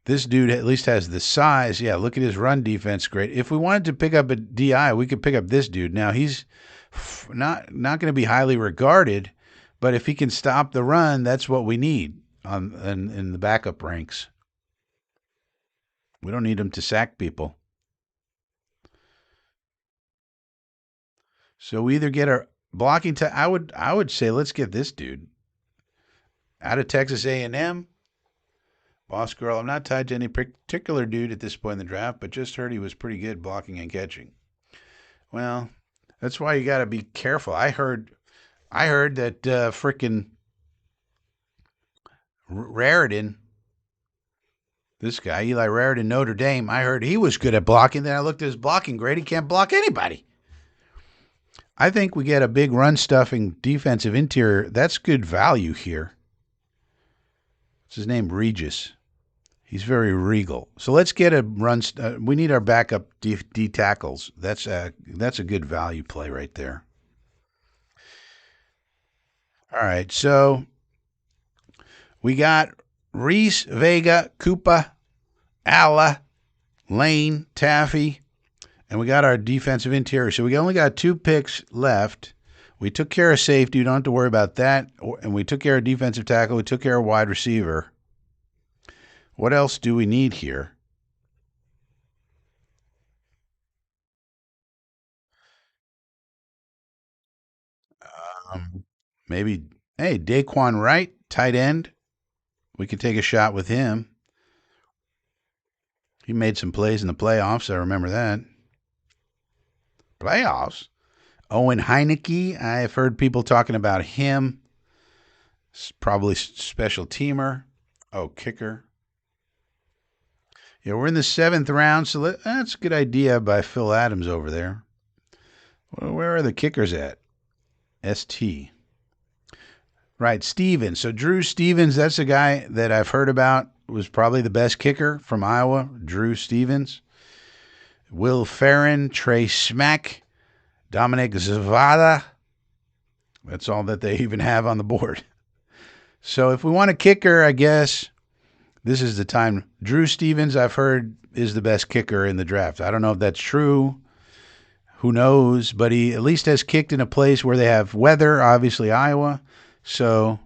this dude at least has the size. Yeah, look at his run defense. Great. If we wanted to pick up a DI, we could pick up this dude. Now, he's not going to be highly regarded, but if he can stop the run, that's what we need in the backup ranks. We don't need him to sack people. So we either get our blocking. I would say let's get this dude out of Texas A&M. Boss Girl, I'm not tied to any particular dude at this point in the draft, but just heard he was pretty good blocking and catching. Well, that's why you got to be careful. I heard that frickin' Raridan This guy, Eli Raritan, Notre Dame, I heard he was good at blocking. Then I looked at his blocking grade. He can't block anybody. I think we get a big run-stuffing defensive interior. That's good value here. What's his name? Regis. He's very regal. So let's get a run. We need our backup D tackles. That's a good value play right there. All right, so we got Reese, Vega, Koopa, Alla, Lane, Taffy, and we got our defensive interior. So we only got 2 picks left. We took care of safety. You don't have to worry about that. And we took care of defensive tackle. We took care of wide receiver. What else do we need here? Maybe, hey, Daquan Wright, tight end. We could take a shot with him. He made some plays in the playoffs. I remember that. Playoffs? Owen Heineke. I've heard people talking about him. Probably special teamer. Oh, kicker. Yeah, we're in the 7th round, so that's a good idea by Phil Adams over there. Well, where are the kickers at? ST. Right, Stevens. So Drew Stevens, that's a guy that I've heard about, was probably the best kicker from Iowa, Drew Stevens. Will Farron, Trey Smack, Dominic Zavada. That's all that they even have on the board. So if we want a kicker, I guess this is the time. Drew Stevens, I've heard, is the best kicker in the draft. I don't know if that's true. Who knows? But he at least has kicked in a place where they have weather, obviously Iowa. So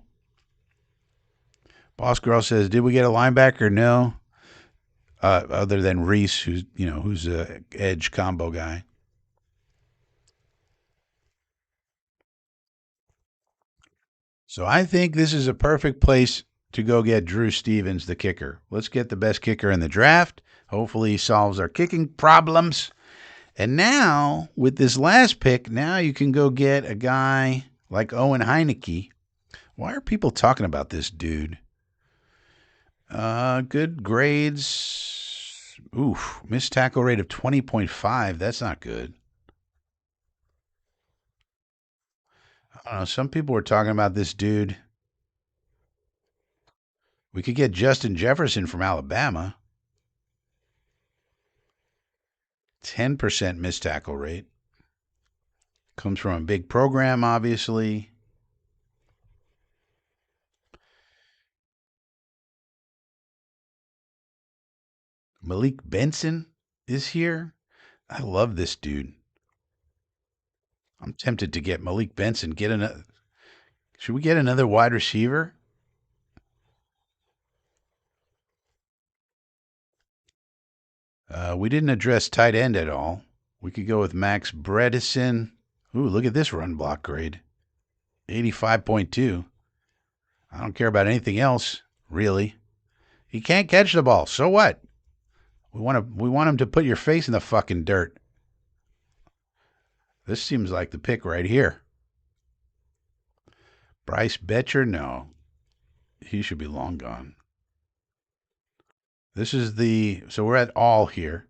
Boss Girl says, did we get a linebacker? No. Other than Reese, who's a edge combo guy. So I think this is a perfect place to go get Drew Stevens, the kicker. Let's get the best kicker in the draft. Hopefully he solves our kicking problems. And now, with this last pick, now you can go get a guy like Owen Heineke. Why are people talking about this dude? Good grades. Oof, missed tackle rate of 20.5. That's not good. I don't know. Some people were talking about this dude. We could get Justin Jefferson from Alabama. 10% missed tackle rate. Comes from a big program, obviously. Malik Benson is here. I love this dude. I'm tempted to get Malik Benson. Should we get another wide receiver? We didn't address tight end at all. We could go with Max Bredesen. Ooh, look at this run block grade. 85.2. I don't care about anything else, really. He can't catch the ball. So what? We want him to put your face in the fucking dirt. This seems like the pick right here. Bryce Betcher? No. He should be long gone. So we're at all here.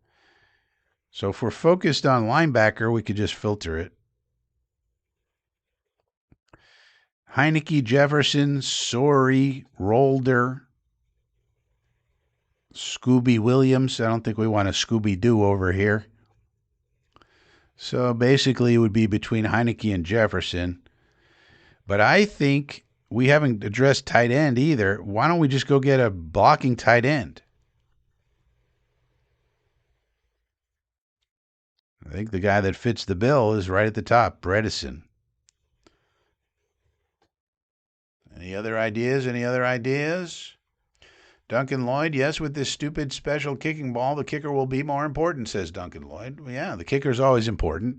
So if we're focused on linebacker, we could just filter it. Heineke, Jefferson, Sorey, Rolder, Scooby Williams. I don't think we want a Scooby-Doo over here. So basically it would be between Heineke and Jefferson. But I think we haven't addressed tight end either. Why don't we just go get a blocking tight end? I think the guy that fits the bill is right at the top, Bredesen. Any other ideas? Any other ideas? Duncan Lloyd, yes, with this stupid special kicking ball, the kicker will be more important, says Duncan Lloyd. Well, yeah, the kicker is always important.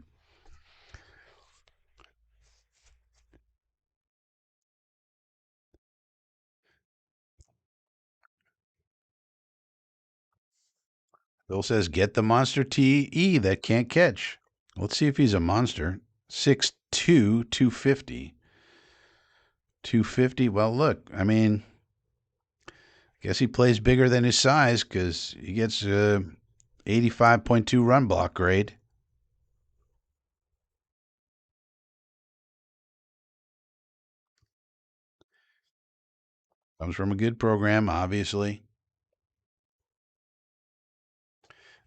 Bill says, get the monster TE that can't catch. Let's see if he's a monster. 6'2", 250. 250. Well, look, I mean, Guess he plays bigger than his size because he gets 85.2 run block grade. Comes from a good program, obviously.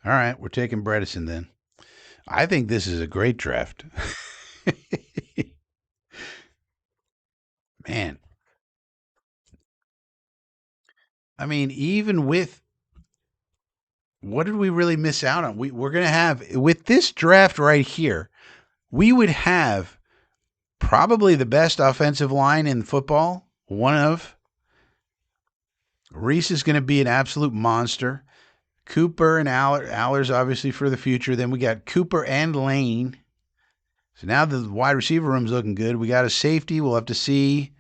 All right, we're taking Bredesen then. I think this is a great draft. Man, I mean, even with what did we really miss out on? We're going to have, with this draft right here, we would have probably the best offensive line in football. One of. Reese is going to be an absolute monster. Cooper and Aller's obviously for the future. Then we got Cooper and Lane. So now the wide receiver room's looking good. We got a safety. We'll have to see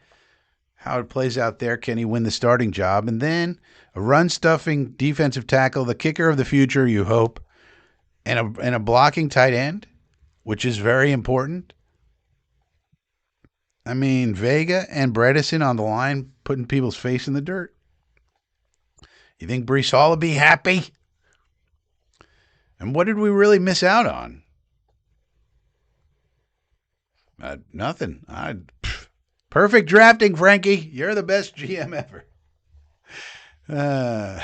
how it plays out there. Can he win the starting job? And then a run-stuffing defensive tackle, the kicker of the future, you hope, and a blocking tight end, which is very important. I mean, Vega and Bredesen on the line, putting people's face in the dirt. You think Breece Hall will be happy? And what did we really miss out on? Nothing. Perfect drafting, Frankie. You're the best GM ever.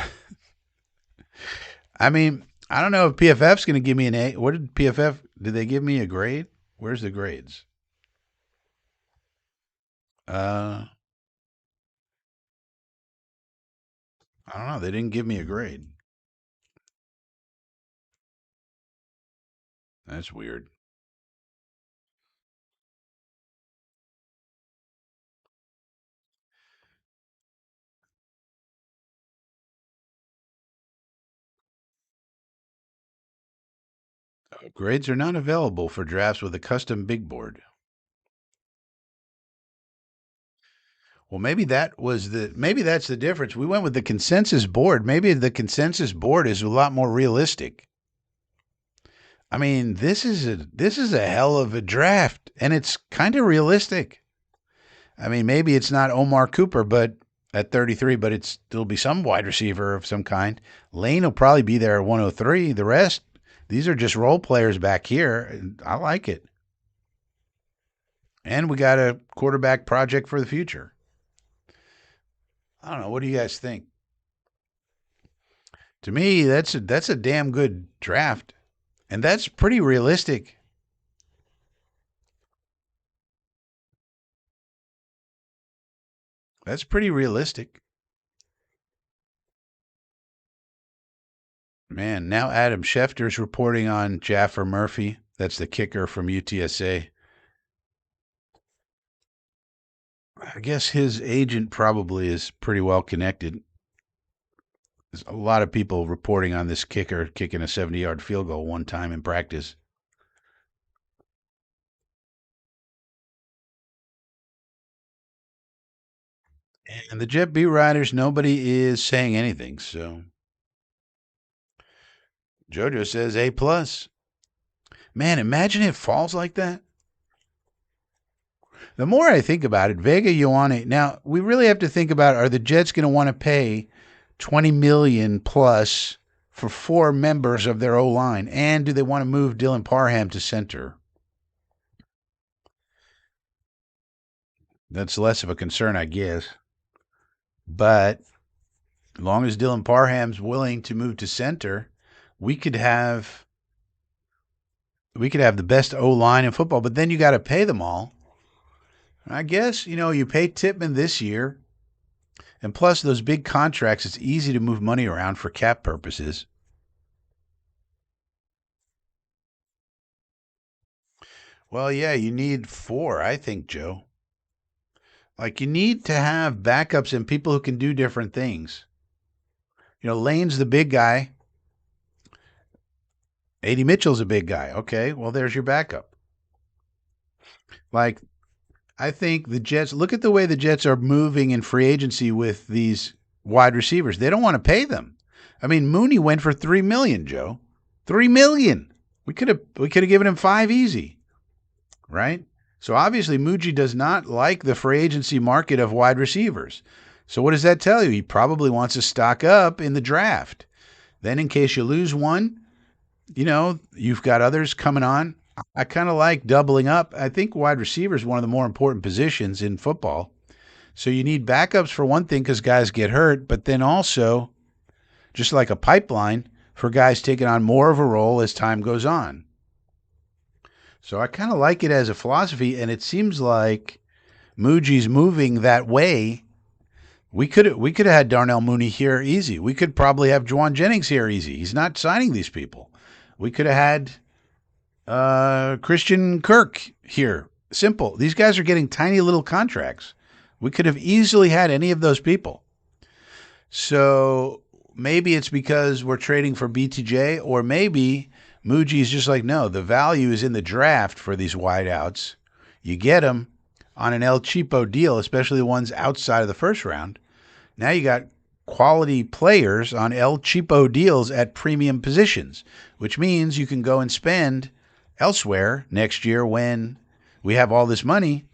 I mean, I don't know if PFF's going to give me an A. What did PFF? Did they give me a grade? Where's the grades? I don't know. They didn't give me a grade. That's weird. Grades are not available for drafts with a custom big board. Well, maybe that's the difference. We went with the consensus board. Maybe the consensus board is a lot more realistic. I mean, this is a hell of a draft, and it's kind of realistic. I mean, maybe it's not Omar Cooper, but at 33, but it's still be some wide receiver of some kind. Lane will probably be there at 103. The rest, these are just role players back here. I like it. And we got a quarterback project for the future. I don't know. What do you guys think? To me, that's a damn good draft. And that's pretty realistic. That's pretty realistic. Man, now Adam Schefter's reporting on Jaffer Murphy. That's the kicker from UTSA. I guess his agent probably is pretty well connected. There's a lot of people reporting on this kicker kicking a 70-yard field goal one time in practice. And the Jet beat writers, nobody is saying anything. So JoJo says A plus. Man, imagine it falls like that. The more I think about it, Vega Ioane. Now we really have to think about: are the Jets going to want to pay $20 million plus for 4 members of their O line, and do they want to move Dylan Parham to center? That's less of a concern, I guess. But as long as Dylan Parham's willing to move to center, we could have the best O line in football. But then you got to pay them all. I guess you pay Tippmann this year, and plus those big contracts. It's easy to move money around for cap purposes. Well, yeah, you need 4, I think, Joe. Like, you need to have backups and people who can do different things. Lane's the big guy. A.D. Mitchell's a big guy. Okay, well, there's your backup. Like, I think the Jets, look at the way the Jets are moving in free agency with these wide receivers. They don't want to pay them. I mean, Mooney went for $3 million, Joe. $3 million. We could have given him 5 easy, right? So obviously Muji does not like the free agency market of wide receivers. So what does that tell you? He probably wants to stock up in the draft. Then in case you lose one, you've got others coming on. I kind of like doubling up. I think wide receiver is one of the more important positions in football. So you need backups for one thing because guys get hurt, but then also just like a pipeline for guys taking on more of a role as time goes on. So I kind of like it as a philosophy, and it seems like Muji's moving that way. We could have had Darnell Mooney here easy. We could probably have Juwan Jennings here easy. He's not signing these people. We could have had Christian Kirk here. Simple. These guys are getting tiny little contracts. We could have easily had any of those people. So maybe it's because we're trading for BTJ, or maybe Muji's just like, no, the value is in the draft for these wideouts. You get them on an El Cheapo deal, especially the ones outside of the first round. Now you got quality players on El Cheapo deals at premium positions, which means you can go and spend elsewhere next year when we have all this money,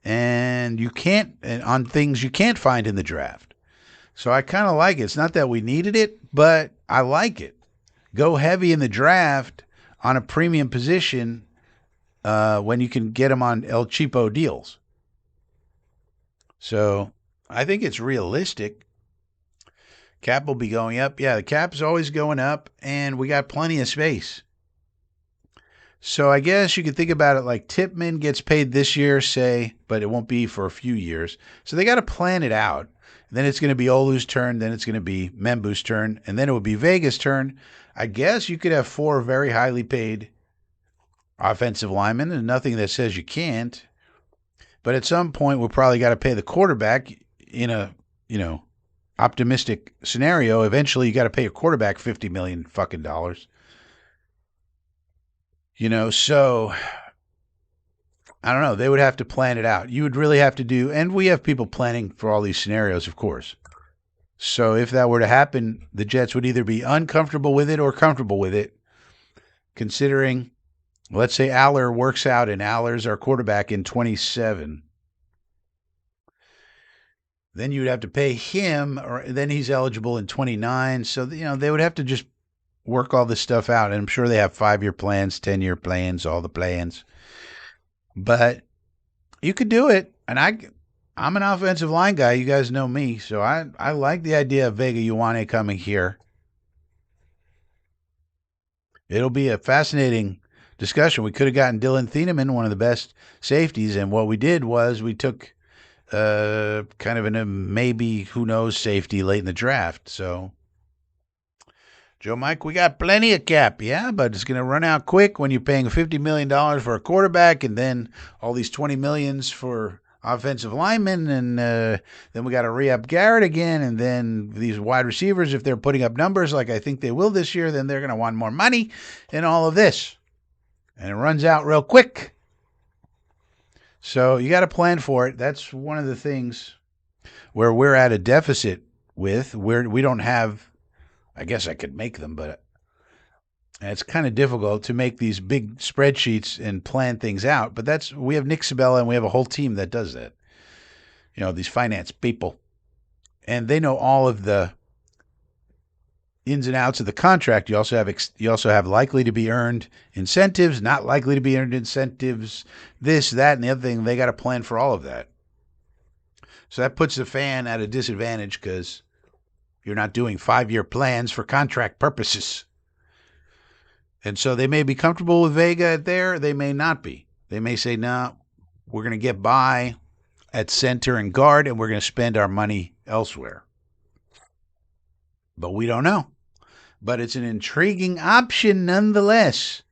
and you can't on things you can't find in the draft. So I kind of like it. It's not that we needed it, but I like it. Go heavy in the draft on a premium position when you can get them on El Cheapo deals. So I think it's realistic. Cap will be going up. Yeah, the cap's always going up, and we got plenty of space. So I guess you could think about it like Tippmann gets paid this year, say, but it won't be for a few years. So they got to plan it out. Then it's going to be Olu's turn. Then it's going to be Membu's turn. And then it would be Vega's turn. I guess you could have 4 very highly paid offensive linemen, and nothing that says you can't. But at some point, we'll probably got to pay the quarterback in a, optimistic scenario. Eventually, you got to pay a quarterback $50 million fucking dollars. So I don't know. They would have to plan it out. You would really have to do, and we have people planning for all these scenarios, of course. So if that were to happen, the Jets would either be uncomfortable with it or comfortable with it, considering, let's say Aller works out and Aller's our quarterback in 27. Then you'd have to pay him, or then he's eligible in 29. So, they would have to just work all this stuff out. And I'm sure they have 5-year plans, 10-year plans, all the plans. But you could do it. And I'm an offensive line guy. You guys know me. So I like the idea of Vega Ioane coming here. It'll be a fascinating discussion. We could have gotten Dylan Thieneman, one of the best safeties. And what we did was we took kind of a maybe, who knows, safety late in the draft. So, Joe Mike, we got plenty of cap. Yeah, but it's going to run out quick when you're paying $50 million for a quarterback and then all these $20 million for offensive linemen. And then we got to re-up Garrett again. And then these wide receivers, if they're putting up numbers like I think they will this year, then they're going to want more money and all of this. And it runs out real quick. So you got to plan for it. That's one of the things where we're at a deficit with, where we don't have, I guess I could make them, but it's kind of difficult to make these big spreadsheets and plan things out. But we have Nick Sabella and we have a whole team that does that. These finance people. And they know all of the ins and outs of the contract. You also have likely to be earned incentives, not likely to be earned incentives, this, that, and the other thing. They got to plan for all of that. So that puts the fan at a disadvantage because you're not doing 5-year plans for contract purposes. And so they may be comfortable with Vega there. They may not be. They may say, no, we're going to get by at center and guard, and we're going to spend our money elsewhere. But we don't know. But it's an intriguing option nonetheless.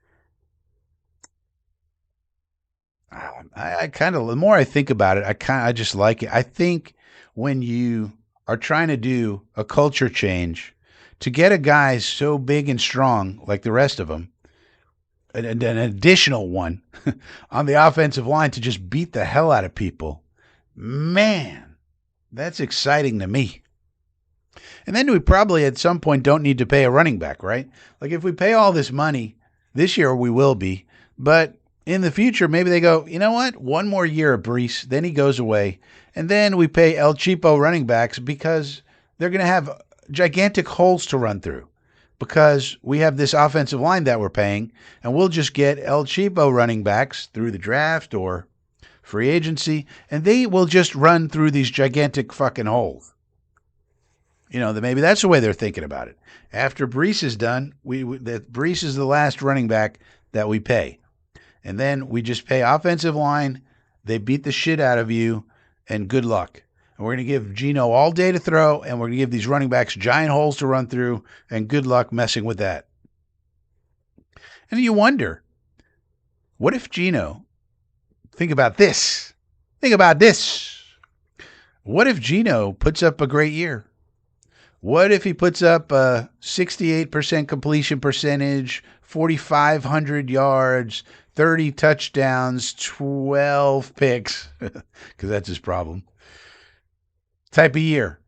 I kind of, the more I think about it, I just like it. I think when you are trying to do a culture change, to get a guy so big and strong like the rest of them, an additional one on the offensive line to just beat the hell out of people, man, that's exciting to me. And then we probably at some point don't need to pay a running back, right? Like if we pay all this money, this year we will be, but in the future, maybe they go, you know what? One more year of Brees, then he goes away. And then we pay El Cheapo running backs because they're going to have gigantic holes to run through because we have this offensive line that we're paying. And we'll just get El Cheapo running backs through the draft or free agency. And they will just run through these gigantic fucking holes. Maybe that's the way they're thinking about it. After Brees is done, that Brees is the last running back that we pay. And then we just pay offensive line. They beat the shit out of you, and good luck. And we're going to give Geno all day to throw, and we're going to give these running backs giant holes to run through, and good luck messing with that. And you wonder, what if Geno, think about this. What if Geno puts up a great year? What if he puts up a 68% completion percentage, 4,500 yards, 30 touchdowns, 12 picks, because that's his problem, type of year.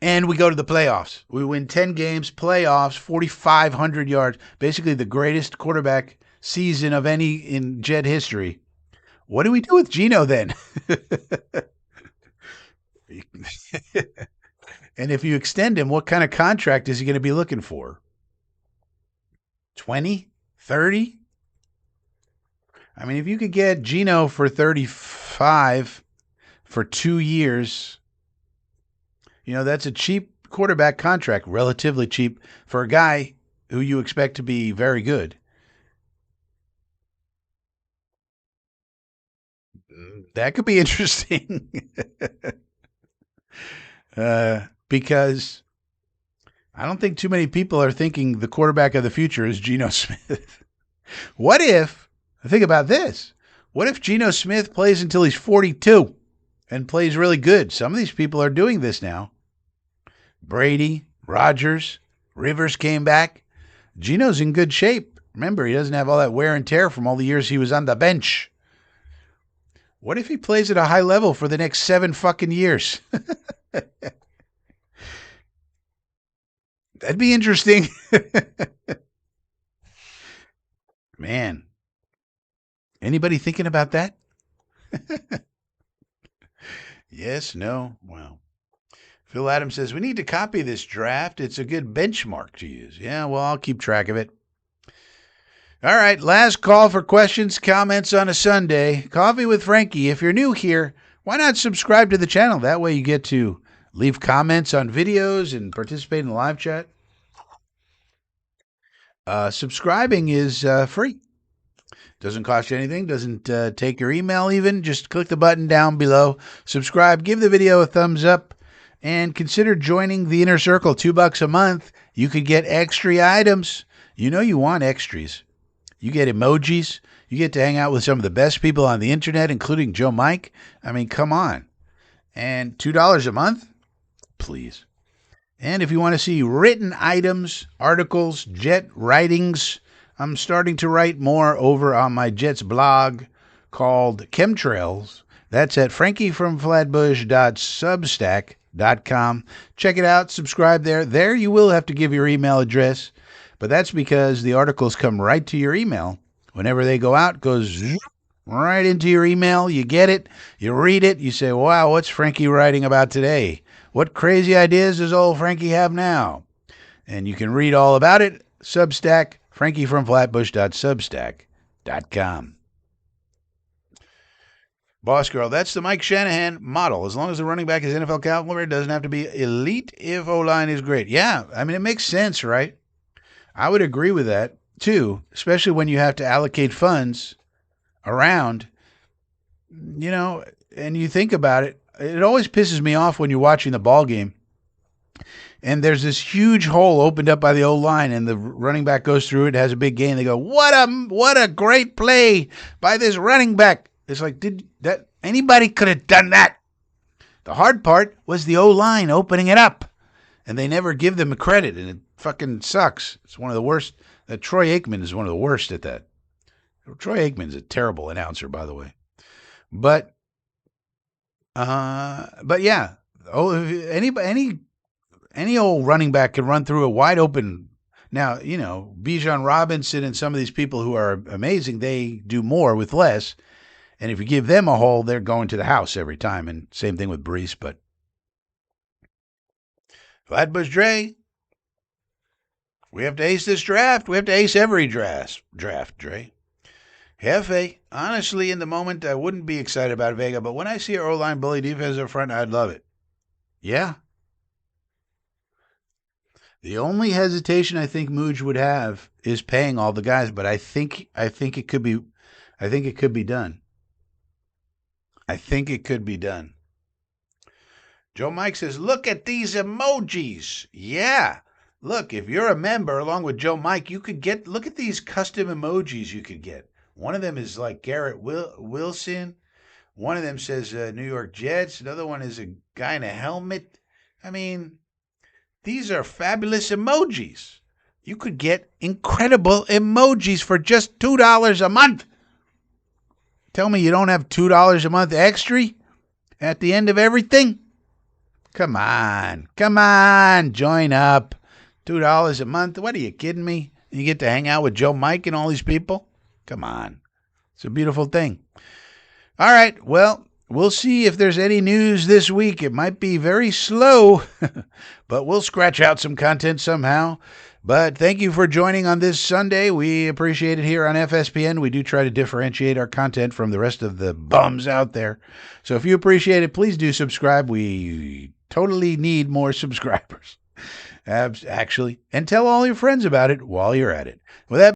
And we go to the playoffs. We win 10 games, playoffs, 4,500 yards, basically the greatest quarterback season of any in Jet history. What do we do with Geno then? And if you extend him, what kind of contract is he going to be looking for? 20? 30? I mean, if you could get Geno for 35 for 2 years, that's a cheap quarterback contract, relatively cheap for a guy who you expect to be very good. That could be interesting. Because I don't think too many people are thinking the quarterback of the future is Geno Smith. What if, think about this, what if Geno Smith plays until he's 42 and plays really good? Some of these people are doing this now. Brady, Rodgers, Rivers came back. Geno's in good shape. Remember, he doesn't have all that wear and tear from all the years he was on the bench. What if he plays at a high level for the next 7 fucking years? That'd be interesting. Man. Anybody thinking about that? Yes, no. Well, Phil Adams says, we need to copy this draft. It's a good benchmark to use. Yeah, well, I'll keep track of it. All right, last call for questions, comments on a Sunday. Coffee with Frankie. If you're new here, why not subscribe to the channel? That way you get to leave comments on videos and participate in the live chat. Subscribing is free. Doesn't cost you anything. Doesn't take your email even. Just click the button down below. Subscribe. Give the video a thumbs up. And consider joining the Inner Circle. $2 a month. You could get extra items. You want extras. You get emojis. You get to hang out with some of the best people on the internet, including Joe Mike. I mean, come on. And $2 a month? Please. And if you want to see written items, articles, Jet writings, I'm starting to write more over on my Jet's blog called Chemtrails. That's at frankiefromflatbush.substack.com. Check it out. Subscribe there. There you will have to give your email address, but that's because the articles come right to your email. Whenever they go out, it goes right into your email. You get it. You read it. You say, wow, what's Frankie writing about today? What crazy ideas does old Frankie have now? And you can read all about it. Substack, frankiefromflatbush.substack.com. Boss Girl, that's the Mike Shanahan model. As long as the running back is NFL caliber, it doesn't have to be elite if O-line is great. Yeah, I mean, it makes sense, right? I would agree with that, too, especially when you have to allocate funds around, and you think about it. It always pisses me off when you're watching the ball game and there's this huge hole opened up by the O-line and the running back goes through it, has a big gain. They go, what a great play by this running back. It's like, anybody could have done that. The hard part was the O-line opening it up, and they never give them the credit, and it fucking sucks. It's one of the worst. Troy Aikman is one of the worst at that. Troy Aikman's a terrible announcer, by the way. But yeah, any old running back can run through a wide open Now, Bijan Robinson and some of these people who are amazing, they do more with less. And if you give them a hole, they're going to the house every time. And same thing with Brees. But Flatbush Dre, we have to ace this draft. We have to ace every draft, Dre. Hefe, honestly, in the moment, I wouldn't be excited about Vega, but when I see our O-line bully defense up front, I'd love it. Yeah. The only hesitation I think Mooj would have is paying all the guys, but I think it could be done. I think it could be done. Joe Mike says, look at these emojis. Yeah. Look, if you're a member along with Joe Mike, you could look at these custom emojis you could get. One of them is like Garrett Wilson. One of them says New York Jets. Another one is a guy in a helmet. I mean, these are fabulous emojis. You could get incredible emojis for just $2 a month. Tell me you don't have $2 a month extra at the end of everything? Come on, join up. $2 a month. What, are you kidding me? You get to hang out with Joe Mike and all these people? Come on. It's a beautiful thing. All right, well, we'll see if there's any news this week. It might be very slow, but we'll scratch out some content somehow. But thank you for joining on this Sunday. We appreciate it here on FSPN. We do try to differentiate our content from the rest of the bums out there. So if you appreciate it, please do subscribe. We totally need more subscribers, actually. And tell all your friends about it while you're at it. With that